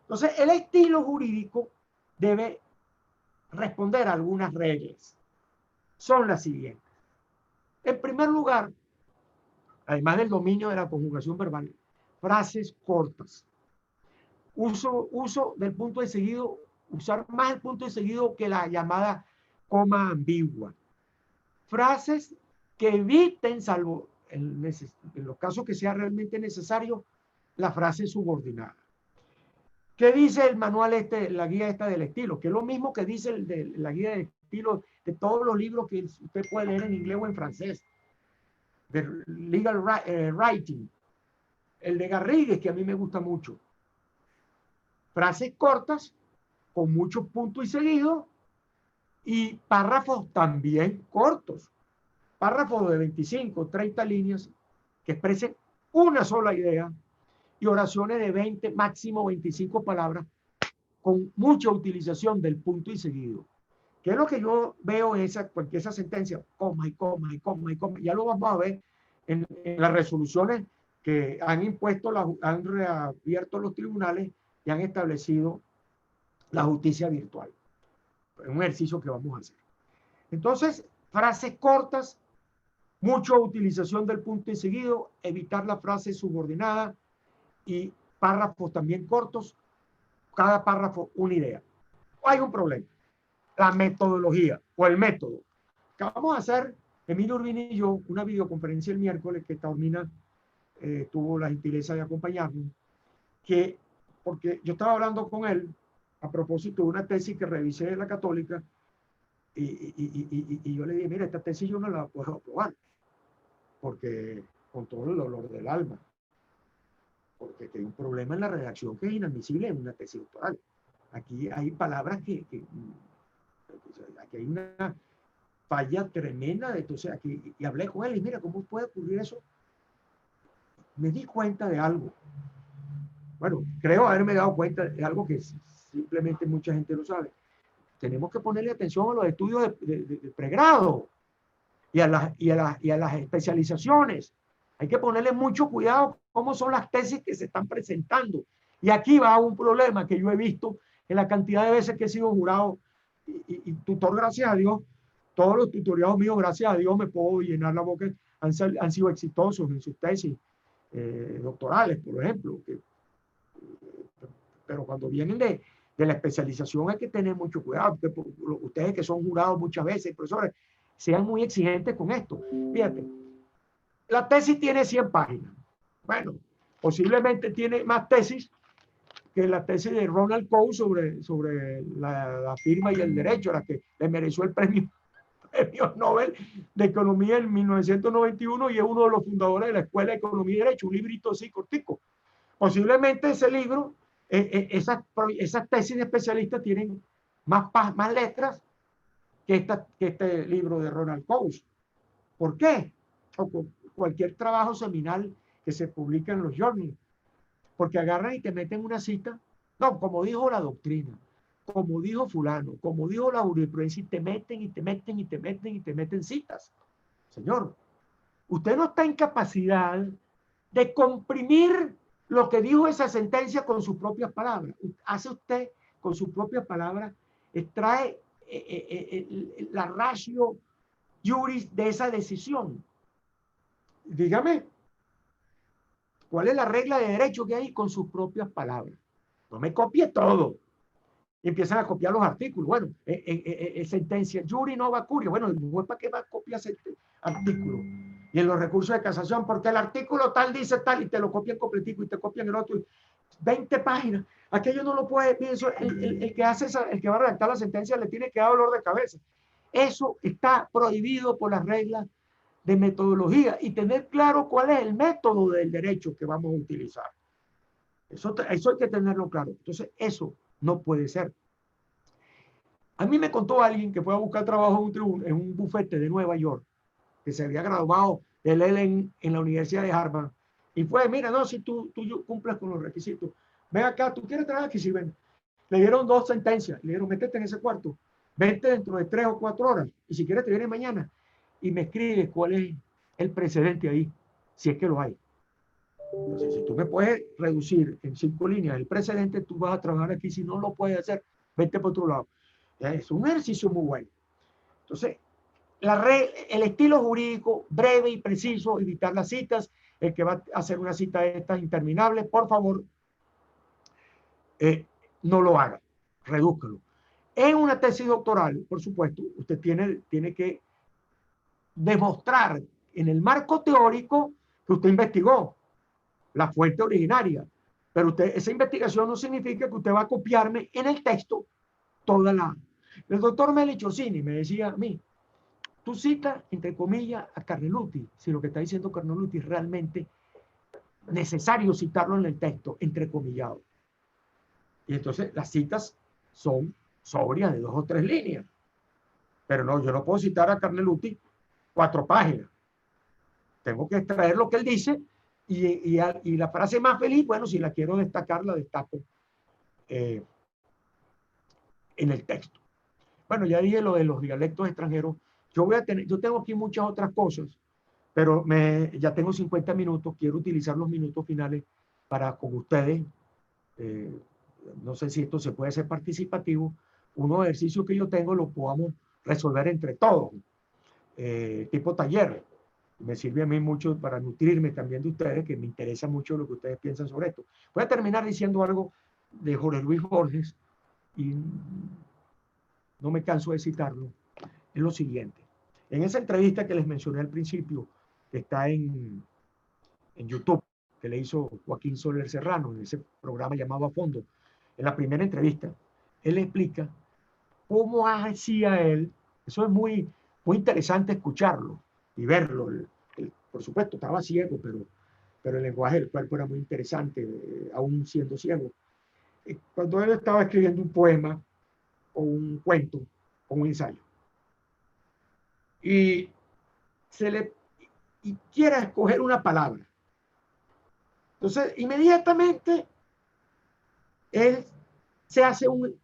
Entonces, el estilo jurídico debe responder a algunas reglas. Son las siguientes. En primer lugar, además del dominio de la conjugación verbal, frases cortas. Uso del punto de seguido, usar más el punto de seguido que la llamada coma ambigua. Frases que eviten, salvo en los casos que sea realmente necesario, la frase subordinada. ¿Qué dice el manual la guía esta del estilo? Que es lo mismo que dice la guía del estilo de todos los libros que usted puede leer en inglés o en francés. De legal writing. El de Garrigues, que a mí me gusta mucho. Frases cortas, con muchos puntos y seguidos, y párrafos también cortos. Párrafos de 25, 30 líneas que expresen una sola idea, y oraciones de 20, máximo 25 palabras, con mucha utilización del punto y seguido. ¿Qué es lo que yo veo en porque esa sentencia? Coma y coma y coma y coma. Ya lo vamos a ver en las resoluciones que han impuesto, han reabierto los tribunales y han establecido la justicia virtual. Es un ejercicio que vamos a hacer. Entonces, frases cortas, mucha utilización del punto y seguido, evitar la frase subordinada, y párrafos también cortos, cada párrafo una idea. Hay un problema, la metodología o el método. Vamos a hacer, Emilio Urbina y yo, una videoconferencia el miércoles que Taormina tuvo la gentileza de acompañarnos, porque yo estaba hablando con él a propósito de una tesis que revisé de la Católica, y yo le dije, mira, esta tesis yo no la puedo aprobar, porque con todo el dolor del alma, porque hay un problema en la redacción que es inadmisible en una tesis doctoral. Aquí hay palabras aquí hay una falla tremenda. Entonces aquí, y hablé con él y mira, ¿cómo puede ocurrir eso? Me di cuenta de algo. Bueno, creo haberme dado cuenta de algo que simplemente mucha gente no sabe. Tenemos que ponerle atención a los estudios de pregrado y a las especializaciones. Hay que ponerle mucho cuidado cómo son las tesis que se están presentando. Y aquí va un problema que yo he visto en la cantidad de veces que he sido jurado y tutor, gracias a Dios. Todos los tutoriados míos, gracias a Dios, me puedo llenar la boca, han sido exitosos en sus tesis doctorales, por ejemplo. Pero cuando vienen de la especialización hay que tener mucho cuidado, porque ustedes que son jurados muchas veces, profesores, sean muy exigentes con esto. Fíjate, la tesis tiene 100 páginas. Bueno, posiblemente tiene más tesis que la tesis de Ronald Coase sobre la firma y el derecho, la que le mereció el premio Nobel de Economía en 1991 y es uno de los fundadores de la Escuela de Economía y Derecho, un librito así cortico. Posiblemente ese libro, esas tesis de especialistas tienen más letras que este libro de Ronald Coase. ¿Por qué? O cualquier trabajo seminal que se publica en los journals. Porque agarran y te meten una cita. No, como dijo la doctrina, como dijo fulano, como dijo la jurisprudencia, y te meten, y te meten, y te meten, y te meten citas. Señor, usted no está en capacidad de comprimir lo que dijo esa sentencia con sus propias palabras. Hace usted con sus propias palabras, extrae la ratio juris de esa decisión. Dígame, ¿cuál es la regla de derecho que hay con sus propias palabras? No me copie todo. Y empiezan a copiar los artículos. Bueno, sentencia, jury no va curio. Bueno, ¿para qué va a copiar ese artículo? Y en los recursos de casación, porque el artículo tal dice tal, y te lo copian completico y te copian el otro. 20 páginas. Aquello no lo puede, pienso, el que hace el que va a redactar la sentencia le tiene que dar dolor de cabeza. Eso está prohibido por las reglas de metodología y tener claro cuál es el método del derecho que vamos a utilizar. Eso hay que tenerlo claro. Entonces, eso no puede ser. A mí me contó alguien que fue a buscar trabajo en un bufete de Nueva York, que se había graduado de él en la Universidad de Harvard, y fue, mira, no, si tú cumples con los requisitos, ven acá, ¿tú quieres trabajar aquí? Sí, ven. Le dieron 2 sentencias, le dieron, métete en ese cuarto, vente dentro de 3 o 4 horas, y si quieres te vienes mañana, y me escribes cuál es el precedente ahí, si es que lo hay. Entonces, si tú me puedes reducir en 5 líneas el precedente, tú vas a trabajar aquí. Si no lo puedes hacer, vete por otro lado. Es un ejercicio muy bueno. Entonces, el estilo jurídico breve y preciso, evitar las citas. El que va a hacer una cita de estas interminables, por favor, no lo haga. Redúzcalo. En una tesis doctoral, por supuesto, usted tiene que demostrar en el marco teórico que usted investigó la fuente originaria. Pero esa investigación no significa que usted va a copiarme en el texto toda la... El doctor Melichio Orsini me decía a mí, tú citas, entre comillas, a Carneluti, si lo que está diciendo Carneluti es realmente necesario citarlo en el texto, entrecomillado. Y entonces las citas son sobrias de 2 o 3 líneas. Pero no, yo no puedo citar a Carneluti 4 páginas. Tengo que extraer lo que él dice y la frase más feliz, bueno, si la quiero destacar, la destaco en el texto. Bueno, ya dije lo de los dialectos extranjeros. Yo tengo aquí muchas otras cosas, pero ya tengo 50 minutos. Quiero utilizar los minutos finales para con ustedes. No sé si esto se puede hacer participativo. Unos ejercicios que yo tengo los podamos resolver entre todos, tipo taller. Me sirve a mí mucho para nutrirme también de ustedes, que me interesa mucho lo que ustedes piensan sobre esto. Voy a terminar diciendo algo de Jorge Luis Borges, y no me canso de citarlo, es lo siguiente. En esa entrevista que les mencioné al principio, que está en YouTube, que le hizo Joaquín Soler Serrano, en ese programa llamado A Fondo, en la primera entrevista, él explica cómo hacía él. Eso es muy interesante escucharlo y verlo. Por supuesto, estaba ciego, pero el lenguaje del cuerpo era muy interesante, aún siendo ciego. Cuando él estaba escribiendo un poema o un cuento o un ensayo, y quiera escoger una palabra, entonces inmediatamente él se hace un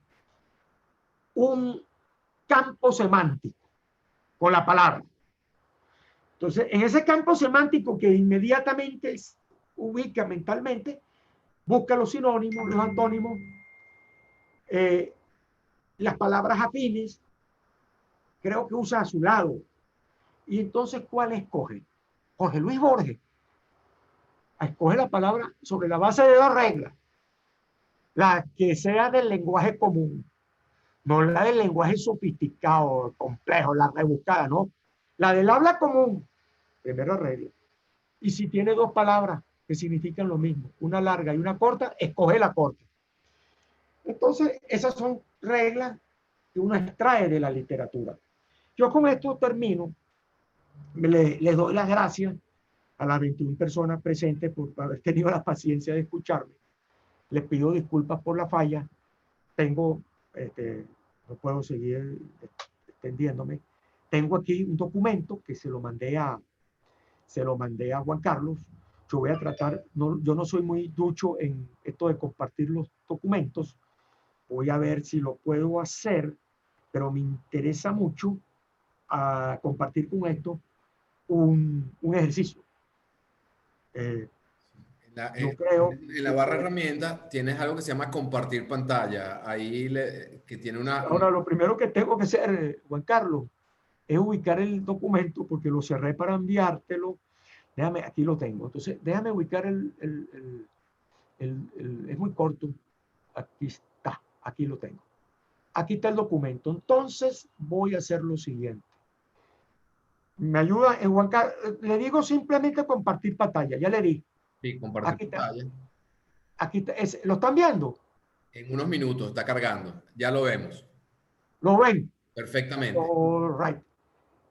campo semántico con la palabra. Entonces, en ese campo semántico que inmediatamente ubica mentalmente, busca los sinónimos, los antónimos, eh, las palabras afines, creo que usa a su lado. Y entonces, ¿cuál escoge? Jorge Luis Borges escoge la palabra sobre la base de dos reglas. La que sea del lenguaje común, no la del lenguaje sofisticado, complejo, la rebuscada, no. La del habla común, primera regla. Y si tiene dos palabras que significan lo mismo, una larga y una corta, escoge la corta. Entonces, esas son reglas que uno extrae de la literatura. Yo con esto termino. Les doy las gracias a las 21 personas presentes por haber tenido la paciencia de escucharme. Les pido disculpas por la falla. Tengo, no puedo seguir extendiéndome. Tengo aquí un documento que se lo mandé a Juan Carlos. Yo voy a tratar, yo no soy muy ducho en esto de compartir los documentos. Voy a ver si lo puedo hacer, pero me interesa mucho compartir con esto un ejercicio. Yo creo en la barra herramienta tienes algo que se llama compartir pantalla. Ahí que tiene ahora lo primero que tengo que hacer, Juan Carlos, es ubicar el documento porque lo cerré para enviártelo. Déjame, aquí lo tengo. Entonces, déjame ubicar es muy corto. Aquí está, aquí lo tengo. Aquí está el documento. Entonces, voy a hacer lo siguiente. Me ayuda en Juan Carlos, le digo simplemente compartir pantalla, ya le di. Sí, compartir Aquí está. pantalla. Aquí está. ¿Lo están viendo? En unos minutos está cargando. Ya lo vemos. ¿Lo ven? Perfectamente. All right.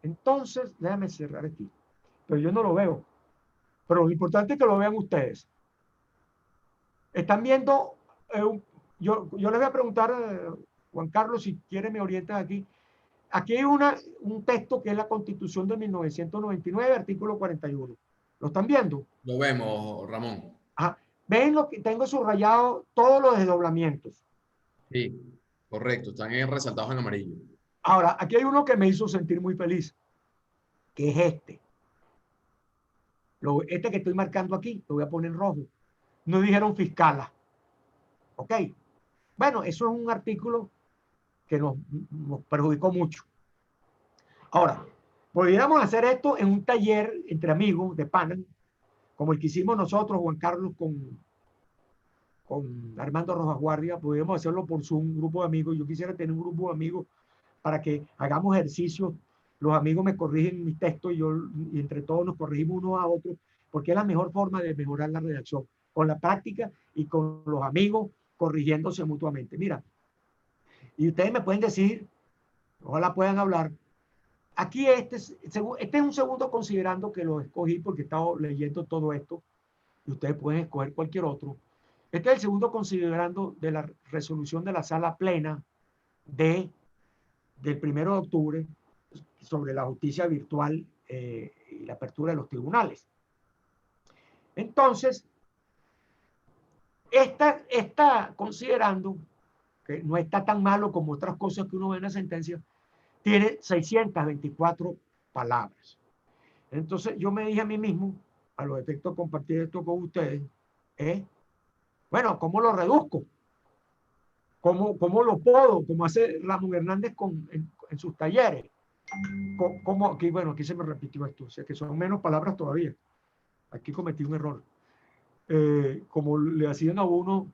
Entonces, déjame cerrar aquí. Pero yo no lo veo. Pero lo importante es que lo vean ustedes. Están viendo, yo les voy a preguntar, Juan Carlos, si quiere me orientas aquí. Aquí hay un texto que es la Constitución de 1999, artículo 41. ¿Lo están viendo? Lo vemos, Ramón. Ajá. Ven lo que tengo subrayado, todos los desdoblamientos. Sí, correcto. Están resaltados en amarillo. Ahora, aquí hay uno que me hizo sentir muy feliz, que es este. Este que estoy marcando aquí, lo voy a poner en rojo. No dijeron fiscala. ¿Ok? Bueno, eso es un artículo que nos perjudicó mucho. Ahora, podríamos hacer esto en un taller entre amigos de pana, como el que hicimos nosotros, Juan Carlos, con Armando Rojas Guardia. Podríamos hacerlo por Zoom, un grupo de amigos. Yo quisiera tener un grupo de amigos para que hagamos ejercicios. Los amigos me corrigen mis textos y entre todos nos corregimos unos a otros, porque es la mejor forma de mejorar la redacción, con la práctica y con los amigos corrigiéndose mutuamente. Mira, y ustedes me pueden decir, ojalá puedan hablar. Aquí este es un segundo considerando que lo escogí porque he estado leyendo todo esto y ustedes pueden escoger cualquier otro. Este es el segundo considerando de la resolución de la sala plena del 1 de octubre sobre la justicia virtual y la apertura de los tribunales. Entonces, está considerando que no está tan malo como otras cosas que uno ve en la sentencia, tiene 624 palabras. Entonces yo me dije a mí mismo, a los efectos de compartir esto con ustedes, bueno, ¿cómo lo reduzco? ¿Cómo lo puedo? Como hace Ramón Hernández en sus talleres. Aquí, bueno, aquí se me repitió esto, o sea que son menos palabras todavía. Aquí cometí un error. Como le hacían a uno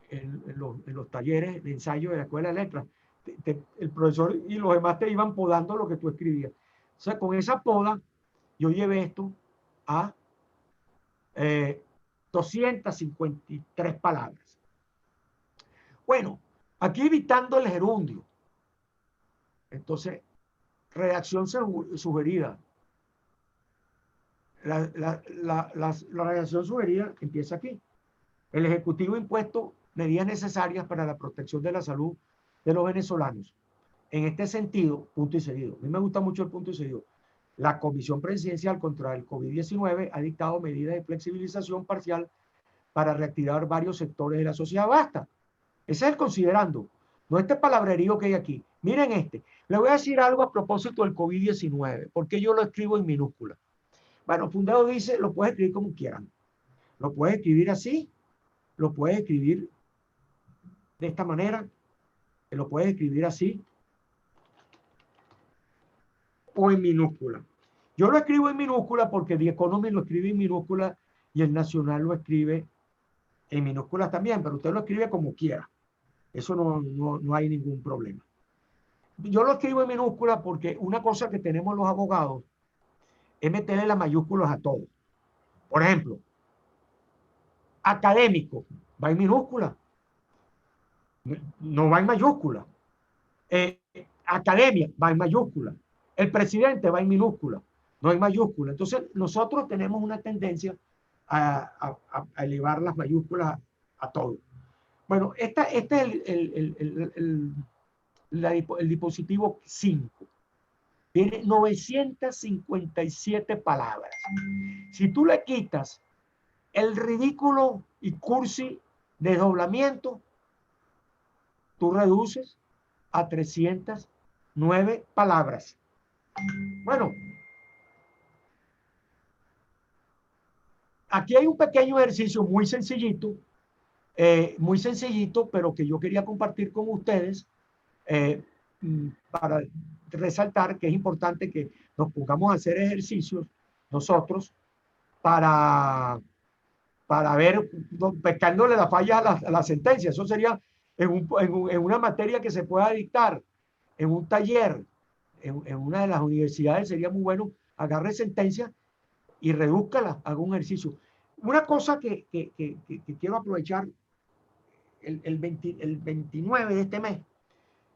en los talleres de ensayo de la escuela de letras, el profesor y los demás te iban podando lo que tú escribías. O sea, con esa poda, yo llevé esto a 253 palabras. Bueno, aquí evitando el gerundio. Entonces, redacción sugerida. La redacción sugerida empieza aquí. El Ejecutivo impuesto medidas necesarias para la protección de la salud de los venezolanos. En este sentido, punto y seguido. A mí me gusta mucho el punto y seguido. La Comisión Presidencial contra el COVID-19 ha dictado medidas de flexibilización parcial para reactivar varios sectores de la sociedad. Basta. Ese es el considerando. No este palabrerío que hay aquí. Miren este. Le voy a decir algo a propósito del COVID-19, porque yo lo escribo en minúscula. Bueno, Fundado dice, lo puedes escribir como quieran. Lo puedes escribir así, lo puedes escribir de esta manera, lo puedes escribir así, o en minúscula. Yo lo escribo en minúscula porque The Economist lo escribe en minúscula y el Nacional lo escribe en minúsculas también, pero usted lo escribe como quiera. Eso no hay ningún problema. Yo lo escribo en minúscula porque una cosa que tenemos los abogados es meterle las mayúsculas a todo. Por ejemplo, académico va en minúscula, no va en mayúscula. Academia va en mayúscula. El presidente va en minúscula, no en mayúscula. Entonces, nosotros tenemos una tendencia a elevar las mayúsculas a todo. Bueno, este es el dispositivo 5. Tiene 957 palabras. Si tú le quitas el ridículo y cursi desdoblamiento, tú reduces a 309 palabras. Bueno, aquí hay un pequeño ejercicio muy sencillito, pero que yo quería compartir con ustedes para resaltar que es importante que nos pongamos a hacer ejercicios nosotros para ver, pescándole la falla a la sentencia. Eso sería en una materia que se pueda dictar, en un taller, en una de las universidades, sería muy bueno, agarre sentencia y redúzcala, haga un ejercicio. Una cosa que quiero aprovechar, el 29 de este mes,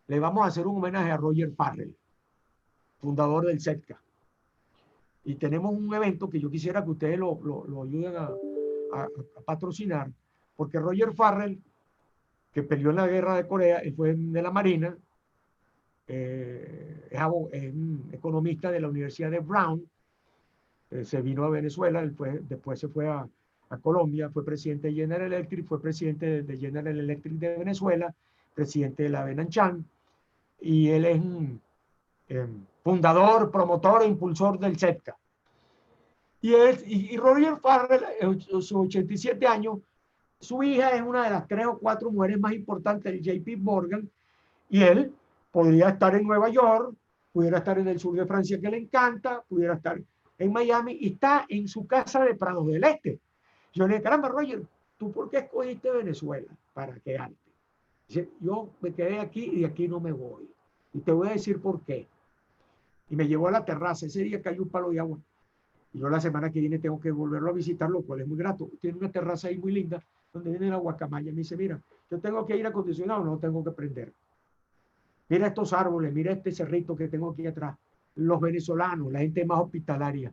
le vamos a hacer un homenaje a Roger Farrell, fundador del CETCA. Y tenemos un evento que yo quisiera que ustedes lo ayuden a patrocinar, porque Roger Farrell, que peleó en la guerra de Corea, él fue de la Marina, es un economista de la Universidad de Brown, se vino a Venezuela, después se fue a Colombia, fue presidente de General Electric, fue presidente de General Electric de Venezuela, presidente de la Benanchan, y él es un fundador, promotor e impulsor del CETCA. Y Roger Farrell, a sus 87 años, su hija es una de las 3 o 4 mujeres más importantes del JP Morgan, y él podría estar en Nueva York, pudiera estar en el sur de Francia que le encanta, pudiera estar en Miami, y está en su casa de Prados del Este. Yo le dije, caramba, Roger, ¿tú por qué escogiste Venezuela para quedarte? Dice, yo me quedé aquí y de aquí no me voy. Y te voy a decir por qué. Y me llevó a la terraza. Ese día cayó un palo de agua. Y yo la semana que viene tengo que volverlo a visitar, lo cual es muy grato. Tiene una terraza ahí muy linda, donde viene la guacamaya. Me dice, mira, yo tengo que ir acondicionado, no tengo que prender. Mira estos árboles, mira este cerrito que tengo aquí atrás. Los venezolanos, la gente más hospitalaria.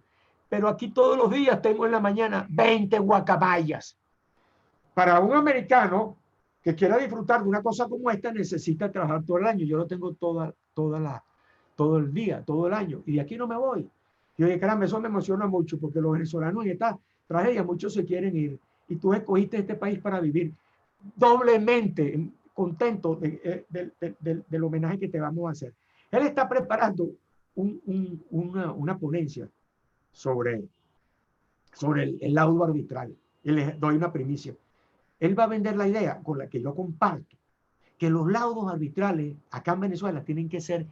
Pero aquí todos los días tengo en la mañana 20 guacamayas. Para un americano que quiera disfrutar de una cosa como esta, necesita trabajar todo el año. Yo lo tengo todo el día, todo el año. Y de aquí no me voy. Yo dije, caramba, eso me emociona mucho porque los venezolanos en esta tragedia, muchos se quieren ir. Y tú escogiste este país para vivir. Doblemente contento del homenaje que te vamos a hacer. Él está preparando una ponencia sobre el laudo arbitral. Y les doy una primicia. Él va a vender la idea con la que yo comparto, que los laudos arbitrales acá en Venezuela tienen que ser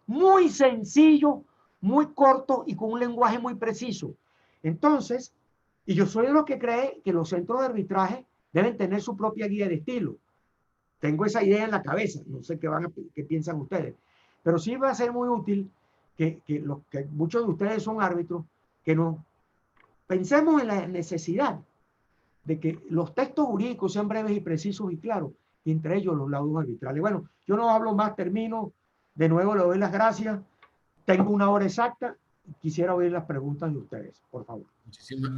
muy sencillos, muy cortos y con un lenguaje muy preciso. Entonces, y yo soy de los que cree que los centros de arbitraje deben tener su propia guía de estilo. Tengo esa idea en la cabeza, no sé qué piensan ustedes, pero sí va a ser muy útil que muchos de ustedes son árbitros, que nos pensemos en la necesidad de que los textos jurídicos sean breves y precisos y claros, y entre ellos los laudos arbitrales. Bueno, yo no hablo más, termino. De nuevo le doy las gracias. Tengo una hora exacta. Quisiera oír las preguntas de ustedes, por favor.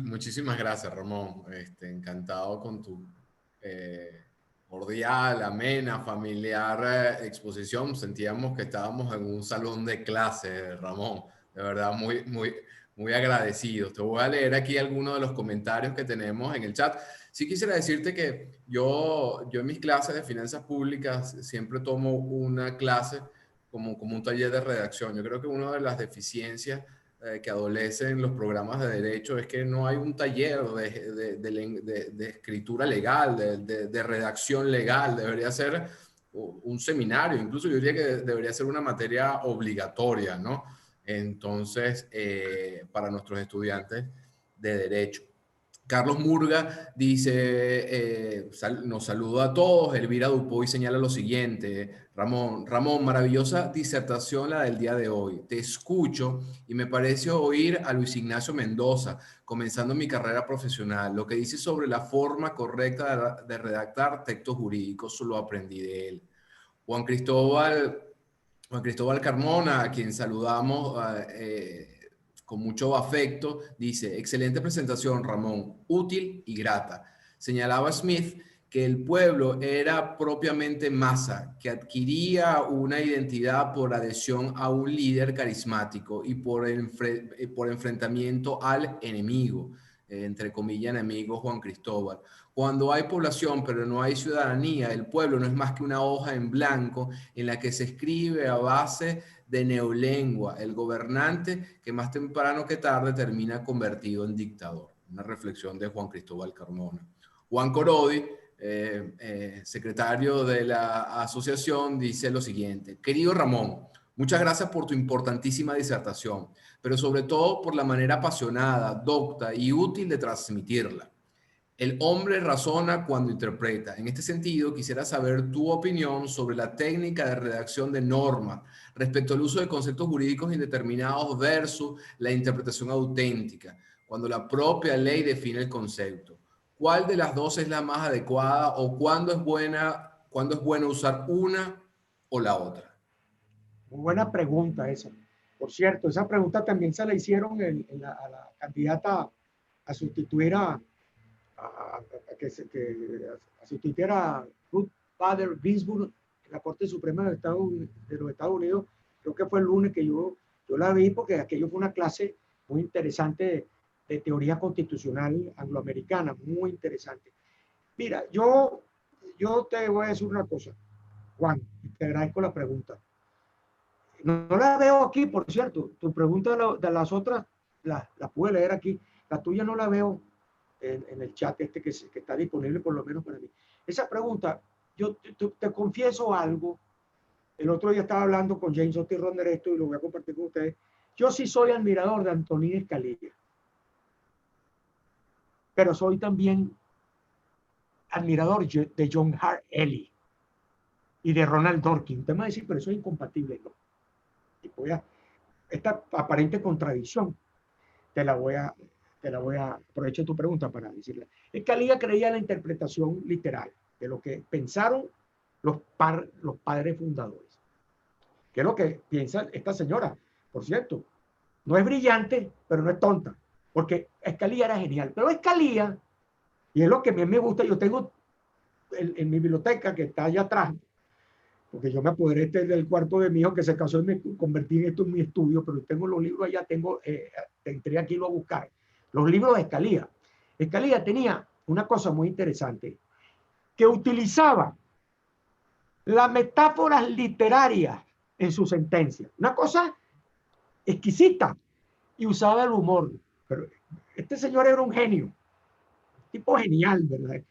Muchísimas gracias, Ramón. Encantado con tu cordial, amena, familiar exposición. Sentíamos que estábamos en un salón de clase, Ramón. De verdad, muy agradecido. Te voy a leer aquí algunos de los comentarios que tenemos en el chat. Sí quisiera decirte que yo en mis clases de finanzas públicas siempre tomo una clase como un taller de redacción. Yo creo que una de las deficiencias que adolecen los programas de derecho es que no hay un taller de escritura legal, de redacción legal. Debería ser un seminario, incluso yo diría que debería ser una materia obligatoria, ¿no? Entonces, para nuestros estudiantes de derecho. Carlos Murga dice, nos saluda a todos. Elvira Dupoy señala lo siguiente: Ramón, maravillosa disertación la del día de hoy. Te escucho y me parece oír a Luis Ignacio Mendoza, comenzando mi carrera profesional. Lo que dice sobre la forma correcta de redactar textos jurídicos, lo aprendí de él. Juan Cristóbal Carmona, a quien saludamos con mucho afecto, dice: excelente presentación, Ramón, útil y grata. Señalaba Smith que el pueblo era propiamente masa, que adquiría una identidad por adhesión a un líder carismático y por enfrentamiento al enemigo, entre comillas, enemigo Juan Cristóbal. Cuando hay población pero no hay ciudadanía, el pueblo no es más que una hoja en blanco en la que se escribe a base de neolengua, el gobernante que más temprano que tarde termina convertido en dictador. Una reflexión de Juan Cristóbal Carmona. Juan Corodi, secretario de la asociación, dice lo siguiente: querido Ramón, muchas gracias por tu importantísima disertación, pero sobre todo por la manera apasionada, docta y útil de transmitirla. El hombre razona cuando interpreta. En este sentido, quisiera saber tu opinión sobre la técnica de redacción de normas respecto al uso de conceptos jurídicos indeterminados versus la interpretación auténtica, cuando la propia ley define el concepto. ¿Cuál de las dos es la más adecuada o cuándo es bueno usar una o la otra? Muy buena pregunta esa. Por cierto, esa pregunta también se la hicieron a la candidata a sustituir a sustituir a Ruth Bader Ginsburg en la Corte Suprema de los Estados Unidos. Creo que fue el lunes que yo la vi, porque aquello fue una clase muy interesante de teoría constitucional angloamericana, muy interesante. Mira, yo te voy a decir una cosa, Juan, y te agradezco la pregunta. No la veo aquí, por cierto. Tu pregunta de las otras la pude leer aquí. La tuya no la veo en el chat que está disponible, por lo menos para mí. Esa pregunta, yo te confieso algo. El otro día estaba hablando con James Otis de esto y lo voy a compartir con ustedes. Yo sí soy admirador de Antonín Scalia, pero soy también admirador de John Hart Ely y de Ronald Dworkin. Usted me va a decir, pero eso es incompatible, ¿no? Y esta aparente contradicción te la voy a aprovechar tu pregunta para decirla. Scalia creía en la interpretación literal de lo que pensaron los padres fundadores. ¿Qué es lo que piensa esta señora? Por cierto, no es brillante, pero no es tonta, porque Scalia era genial. Pero Scalia, y es lo que a mí me gusta, yo tengo en mi biblioteca que está allá atrás, porque yo me apoderé del cuarto de mi hijo que se casó y me convertí en esto en mi estudio, pero tengo los libros allá, entré aquí a buscar. Los libros de Scalia. Scalia tenía una cosa muy interesante, que utilizaba las metáforas literarias en su sentencia. Una cosa exquisita. Y usaba el humor. Pero este señor era un genio. Tipo genial, ¿verdad?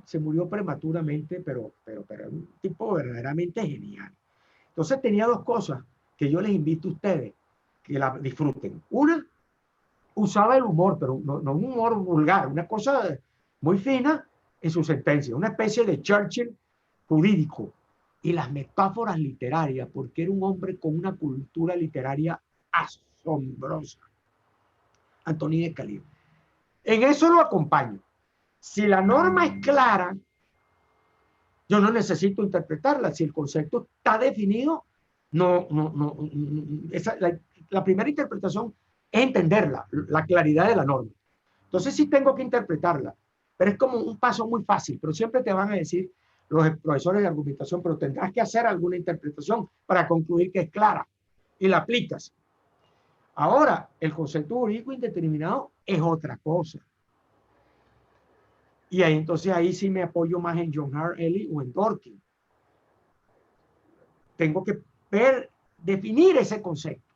Se murió prematuramente, pero era un tipo verdaderamente genial. Entonces tenía dos cosas que yo les invito a ustedes que la disfruten. Una, usaba el humor, pero no un humor vulgar, una cosa muy fina en su sentencia, una especie de Churchill jurídico. Y las metáforas literarias, porque era un hombre con una cultura literaria asombrosa. Antonín Scalia. En eso lo acompaño. Si la norma es clara, yo no necesito interpretarla. Si el concepto está definido, la primera interpretación es entenderla, la claridad de la norma. Entonces sí tengo que interpretarla, pero es como un paso muy fácil, pero siempre te van a decir los profesores de argumentación, pero tendrás que hacer alguna interpretación para concluir que es clara y la aplicas. Ahora, el concepto jurídico indeterminado es otra cosa. Y ahí sí me apoyo más en John Hart Ely o en Dworkin. Tengo que definir ese concepto.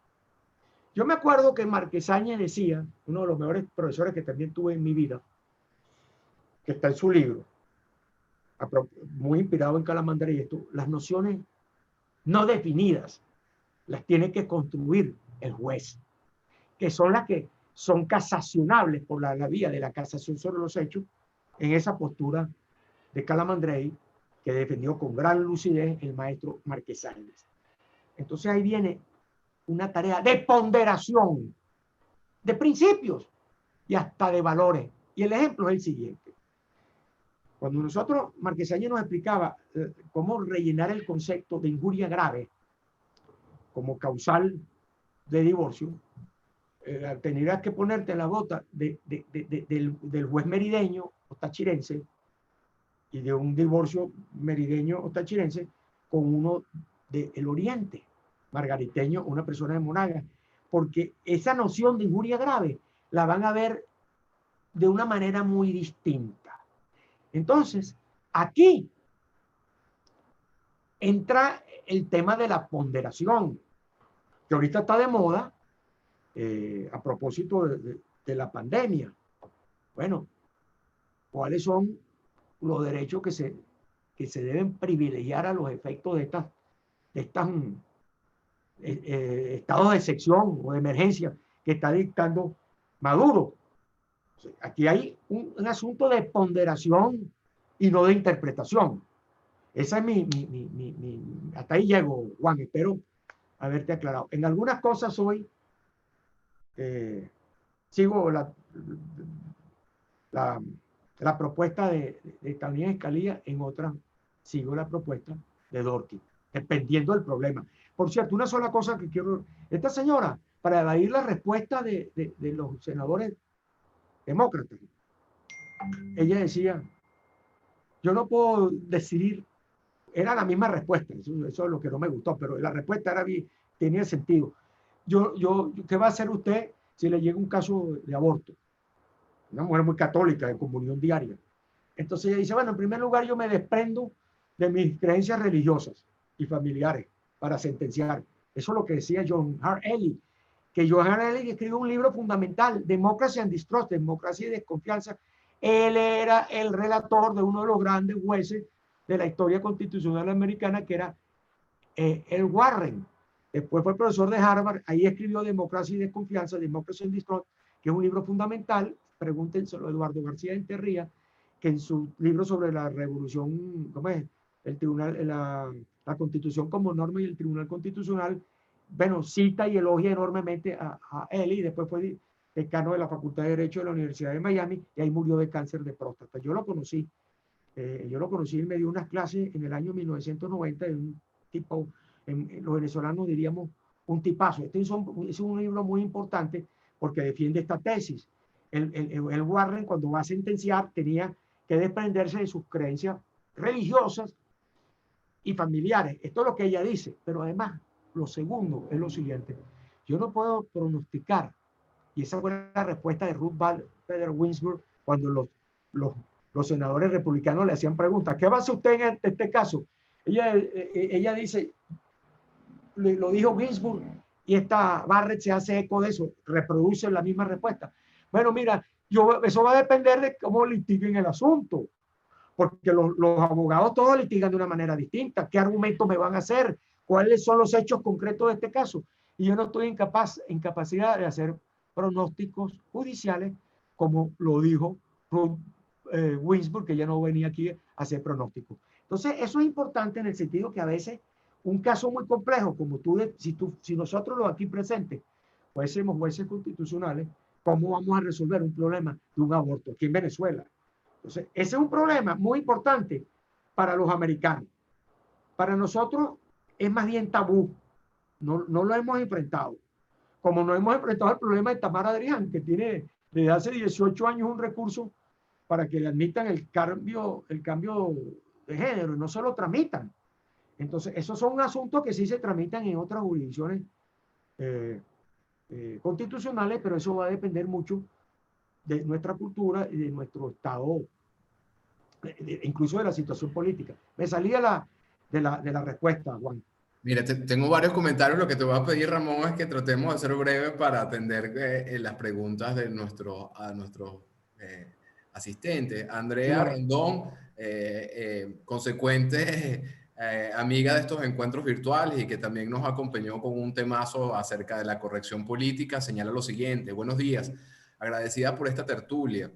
Yo me acuerdo que Marquesaña decía, uno de los mejores profesores que también tuve en mi vida, que está en su libro, muy inspirado en Calamandré y esto, las nociones no definidas las tiene que construir el juez, que son las que son casacionables por la vía de la casación sobre los hechos, en esa postura de Calamandrei que defendió con gran lucidez el maestro Marquesáñez. Entonces ahí viene una tarea de ponderación, de principios y hasta de valores. Y el ejemplo es el siguiente. Cuando nosotros, Marquesañez nos explicaba cómo rellenar el concepto de injuria grave como causal de divorcio, tendrías que ponerte en la bota del juez merideño o tachirense y de un divorcio merideño o tachirense con uno del oriente, margariteño, una persona de Monagas, porque esa noción de injuria grave la van a ver de una manera muy distinta. Entonces, aquí entra el tema de la ponderación, que ahorita está de moda, a propósito de la pandemia. Bueno, ¿cuáles son los derechos que se deben privilegiar a los efectos de estas estados de excepción o de emergencia que está dictando Maduro? Aquí hay un asunto de ponderación y no de interpretación. Esa es hasta ahí llego, Juan, espero haberte aclarado. En algunas cosas hoy sigo la propuesta de Tania Escalía, en otras sigo la propuesta de Dorkin, dependiendo del problema. Por cierto, una sola cosa que quiero, esta señora, para evadir la respuesta de los senadores demócratas, ella decía, yo no puedo decidir, era la misma respuesta, eso es lo que no me gustó, pero la respuesta era bien, tenía sentido. ¿Qué va a hacer usted si le llega un caso de aborto? Una mujer muy católica, de comunión diaria. Entonces ella dice, bueno, en primer lugar yo me desprendo de mis creencias religiosas y familiares para sentenciar. Eso es lo que decía John Hart Ely, que John Hart Ely escribió un libro fundamental, Democracy and Distrust, Democracia y Desconfianza. Él era el relator de uno de los grandes jueces de la historia constitucional americana, que era el Warren. Después fue profesor de Harvard, ahí escribió Democracia y Desconfianza, Democracy and Distrust, que es un libro fundamental. Pregúntenselo a Eduardo García Enterría, que en su libro sobre la revolución, ¿cómo es? El tribunal, la constitución como norma y el tribunal constitucional, bueno, cita y elogia enormemente a él, y después fue decano de la Facultad de Derecho de la Universidad de Miami, y ahí murió de cáncer de próstata. Yo lo conocí, y me dio unas clases en el año 1990 de un tipo, los venezolanos diríamos, un tipazo. Este es un libro muy importante porque defiende esta tesis. El Warren, cuando va a sentenciar, tenía que desprenderse de sus creencias religiosas y familiares. Esto es lo que ella dice, pero además, lo segundo es lo siguiente. Yo no puedo pronosticar, y esa fue la respuesta de Ruth Bader Ginsburg cuando los senadores republicanos le hacían preguntas. ¿Qué va a hacer usted en este caso? Ella dice, lo dijo Ginsburg, y esta Barrett se hace eco de eso, reproduce la misma respuesta. Bueno, mira, eso va a depender de cómo litiguen el asunto, porque los abogados todos litigan de una manera distinta. ¿Qué argumentos me van a hacer? ¿Cuáles son los hechos concretos de este caso? Y yo no estoy incapacidad de hacer pronósticos judiciales, como lo dijo Ruth Ginsburg, que ya no venía aquí a hacer pronósticos. Entonces, eso es importante en el sentido que a veces un caso muy complejo, como si nosotros los aquí presentes fuésemos jueces constitucionales, ¿cómo vamos a resolver un problema de un aborto aquí en Venezuela? Entonces, ese es un problema muy importante para los americanos. Para nosotros es más bien tabú. No lo hemos enfrentado. Como no hemos enfrentado el problema de Tamara Adrián, que tiene desde hace 18 años un recurso para que le admitan el cambio de género y no se lo tramitan. Entonces, esos son asuntos que sí se tramitan en otras jurisdicciones constitucionales, pero eso va a depender mucho de nuestra cultura y de nuestro estado, incluso de la situación política. Me salí de la respuesta, Juan. Mira, tengo varios comentarios. Lo que te voy a pedir, Ramón, es que tratemos de ser breves para atender las preguntas de nuestros asistentes. Andrea Dígame. Rondón, consecuente amiga de estos encuentros virtuales y que también nos acompañó con un temazo acerca de la corrección política, señala lo siguiente: buenos días, agradecida por esta tertulia,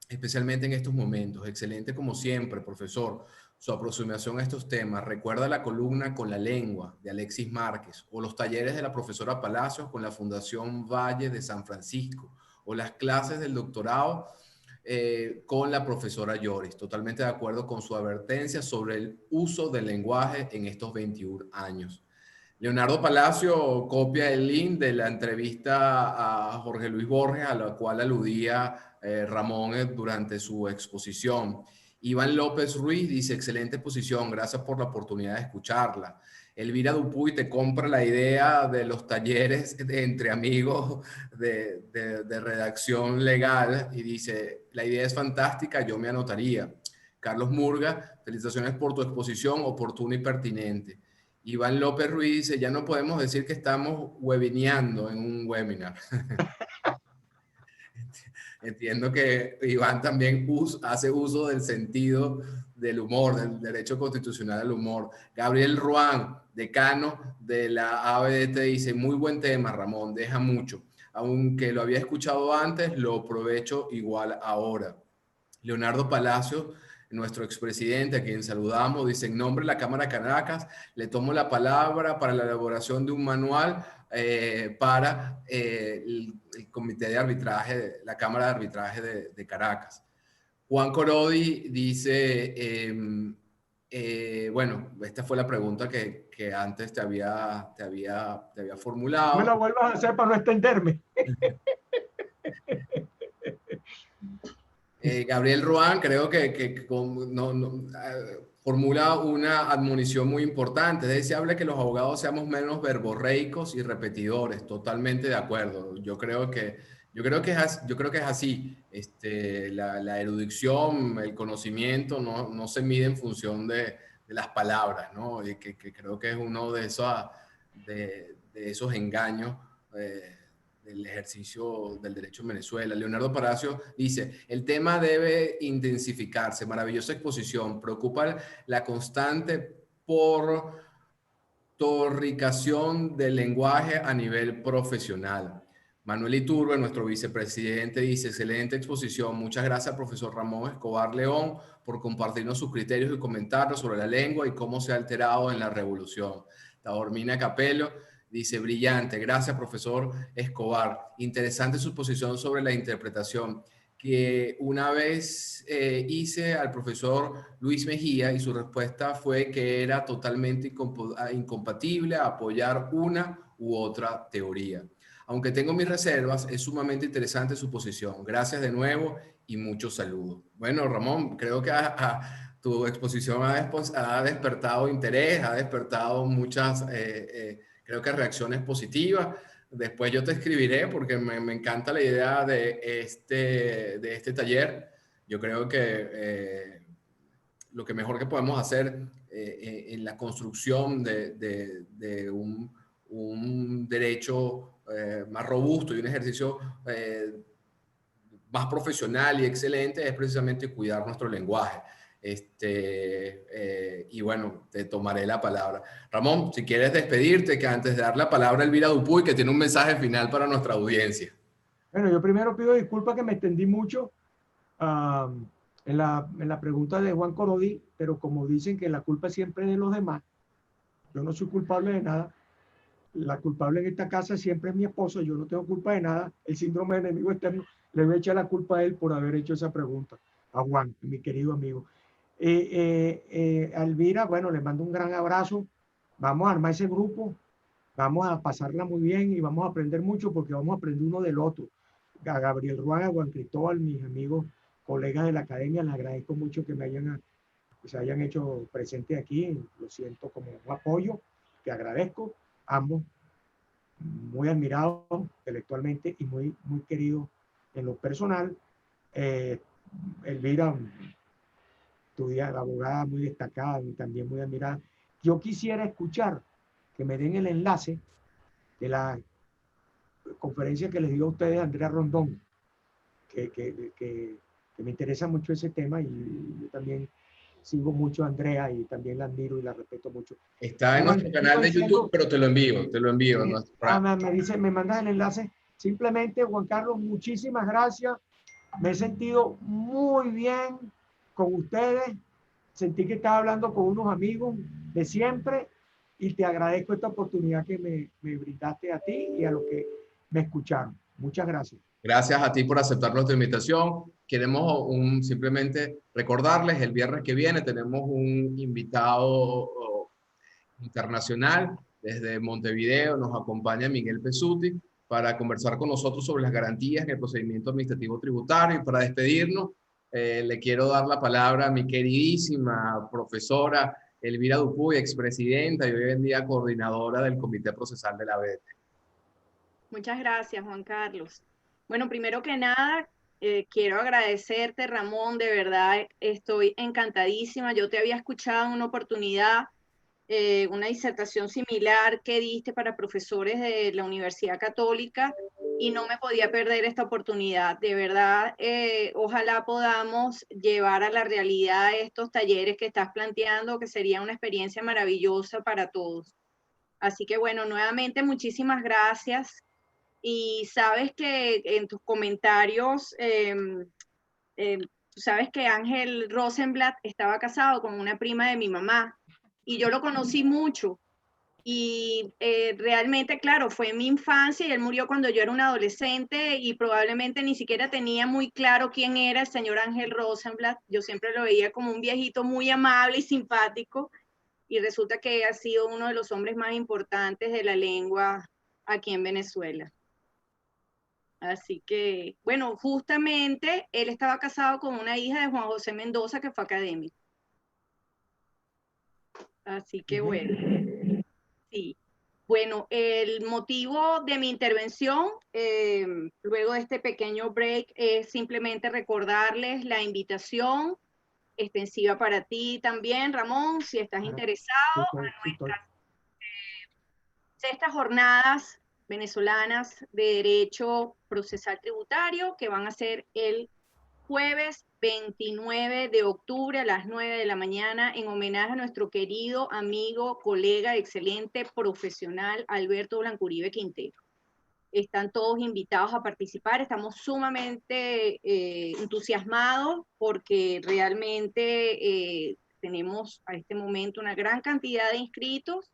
especialmente en estos momentos. Excelente como siempre, profesor. Su aproximación a estos temas recuerda la columna Con la lengua de Alexis Márquez, o los talleres de la profesora Palacios con la Fundación Valle de San Francisco, o las clases del doctorado con la profesora Lloris. Totalmente de acuerdo con su advertencia sobre el uso del lenguaje en estos 21 años. Leonardo Palacio copia el link de la entrevista a Jorge Luis Borges, a la cual aludía Ramón durante su exposición. Iván López Ruiz dice: excelente exposición, gracias por la oportunidad de escucharla. Elvira Dupuy te compra la idea de los talleres entre amigos de redacción legal y dice: la idea es fantástica, yo me anotaría. Carlos Murga, felicitaciones por tu exposición, oportuna y pertinente. Iván López Ruiz dice: ya no podemos decir que estamos webineando en un webinar. Entiendo que Iván también hace uso del sentido del humor, del derecho constitucional al humor. Gabriel Ruán, decano de la ABDT, dice: muy buen tema, Ramón, deja mucho. Aunque lo había escuchado antes, lo aprovecho igual ahora. Leonardo Palacio, nuestro expresidente, a quien saludamos, dice: en nombre de la Cámara de Caracas, le tomo la palabra para la elaboración de un manual para el Comité de Arbitraje, la Cámara de Arbitraje de Caracas. Juan Corodi dice, bueno, esta fue la pregunta que antes te había No me la formulado. vuelvas a hacer para no extenderme. Gabriel Roan creo formula una admonición muy importante. Es deseable que los abogados seamos menos verborreicos y repetidores. Totalmente de acuerdo. Yo creo que es así. La erudición, el conocimiento no se mide en función de las palabras, ¿no? Y que creo que es uno de esos engaños. Del ejercicio del derecho en Venezuela. Leonardo Palacio dice: el tema debe intensificarse. Maravillosa exposición. Preocupa la constante portoricación del lenguaje a nivel profesional. Manuel Iturbe, nuestro vicepresidente, dice: excelente exposición. Muchas gracias, profesor Ramón Escobar León, por compartirnos sus criterios y comentarios sobre la lengua y cómo se ha alterado en la revolución. Taormina Capello dice: brillante, gracias, profesor Escobar. Interesante su posición sobre la interpretación, que una vez hice al profesor Luis Mejía y su respuesta fue que era totalmente incompatible apoyar una u otra teoría. Aunque tengo mis reservas, es sumamente interesante su posición. Gracias de nuevo y muchos saludos. Bueno, Ramón, creo que tu exposición ha despertado interés, ha despertado muchas creo que reacciones positivas. Después yo te escribiré porque me encanta la idea de este taller. Yo creo que lo que mejor que podemos hacer en la construcción de un derecho más robusto y un ejercicio más profesional y excelente es precisamente cuidar nuestro lenguaje. Y bueno, te tomaré la palabra. Ramón, si quieres despedirte, que antes de dar la palabra a Elvira Dupuy, que tiene un mensaje final para nuestra audiencia. Bueno, yo primero pido disculpas que me extendí mucho en la pregunta de Juan Corodi, pero como dicen que la culpa siempre es de los demás, yo no soy culpable de nada. La culpable en esta casa siempre es mi esposo, yo no tengo culpa de nada. El síndrome de enemigo externo le voy a echar la culpa a él por haber hecho esa pregunta, a Juan, mi querido amigo. A Elvira, bueno, le mando un gran abrazo. Vamos a armar ese grupo, vamos a pasarla muy bien y vamos a aprender mucho porque vamos a aprender uno del otro. A Gabriel Ruán, a Juan Cristóbal, mis amigos, colegas de la academia, les agradezco mucho que se hayan hecho presentes aquí. Lo siento como un apoyo, que agradezco. Ambos muy admirado intelectualmente y muy querido en lo personal. Elvira, la abogada muy destacada y también muy admirada. Yo quisiera escuchar que me den el enlace de la conferencia que les dio a ustedes Andrea Rondón, que me interesa mucho ese tema, y yo también sigo mucho a Andrea y también la admiro y la respeto mucho. Está en nuestro canal de YouTube, pero te lo envío, te lo envío. Me dice, me mandas el enlace. Simplemente, Juan Carlos, muchísimas gracias. Me he sentido muy bien con ustedes. Sentí que estaba hablando con unos amigos de siempre y te agradezco esta oportunidad que me brindaste a ti y a los que me escucharon. Muchas gracias. Gracias a ti por aceptar nuestra invitación. Queremos simplemente recordarles, el viernes que viene tenemos un invitado internacional desde Montevideo. Nos acompaña Miguel Pesuti para conversar con nosotros sobre las garantías en el procedimiento administrativo tributario. Y para despedirnos, le quiero dar la palabra a mi queridísima profesora Elvira Dupuy, expresidenta y hoy en día coordinadora del Comité Procesal de la ABDT. Muchas gracias, Juan Carlos. Bueno, primero que nada, quiero agradecerte, Ramón, de verdad estoy encantadísima. Yo te había escuchado en una oportunidad, una disertación similar que diste para profesores de la Universidad Católica y no me podía perder esta oportunidad. De verdad, ojalá podamos llevar a la realidad estos talleres que estás planteando, que sería una experiencia maravillosa para todos. Así que bueno, nuevamente muchísimas gracias. Y sabes que en tus comentarios, tú sabes que Ángel Rosenblatt estaba casado con una prima de mi mamá y yo lo conocí mucho y realmente, claro, fue en mi infancia y él murió cuando yo era una adolescente y probablemente ni siquiera tenía muy claro quién era el señor Ángel Rosenblatt. Yo siempre lo veía como un viejito muy amable y simpático y resulta que ha sido uno de los hombres más importantes de la lengua aquí en Venezuela. Así que, bueno, justamente él estaba casado con una hija de Juan José Mendoza que fue académico. Así que bueno, sí. Bueno, el motivo de mi intervención, luego de este pequeño break, es simplemente recordarles la invitación extensiva para ti también, Ramón, si estás interesado, a nuestras sextas jornadas venezolanas de Derecho Procesal Tributario, que van a ser el jueves 29 de octubre a las 9 de la mañana, en homenaje a nuestro querido amigo, colega, excelente profesional, Alberto Blancuribe Quintero. Están todos invitados a participar, estamos sumamente entusiasmados porque realmente tenemos a este momento una gran cantidad de inscritos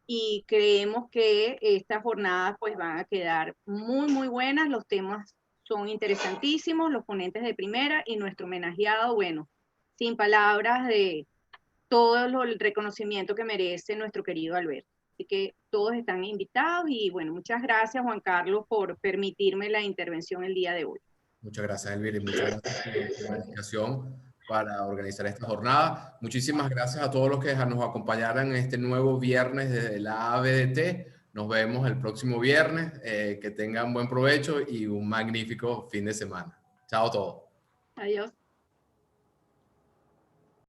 y creemos que estas jornadas pues van a quedar muy, muy buenas. Los temas son interesantísimos, los ponentes de primera y nuestro homenajeado, bueno, sin palabras de todo el reconocimiento que merece nuestro querido Alberto. Así que todos están invitados y bueno, muchas gracias Juan Carlos por permitirme la intervención el día de hoy. Muchas gracias, Elvira, y muchas gracias por la dedicación para organizar esta jornada. Muchísimas gracias a todos los que nos acompañaran este nuevo viernes desde la ABDT. Nos vemos el próximo viernes. Que tengan buen provecho y un magnífico fin de semana. Chao a todos. Adiós.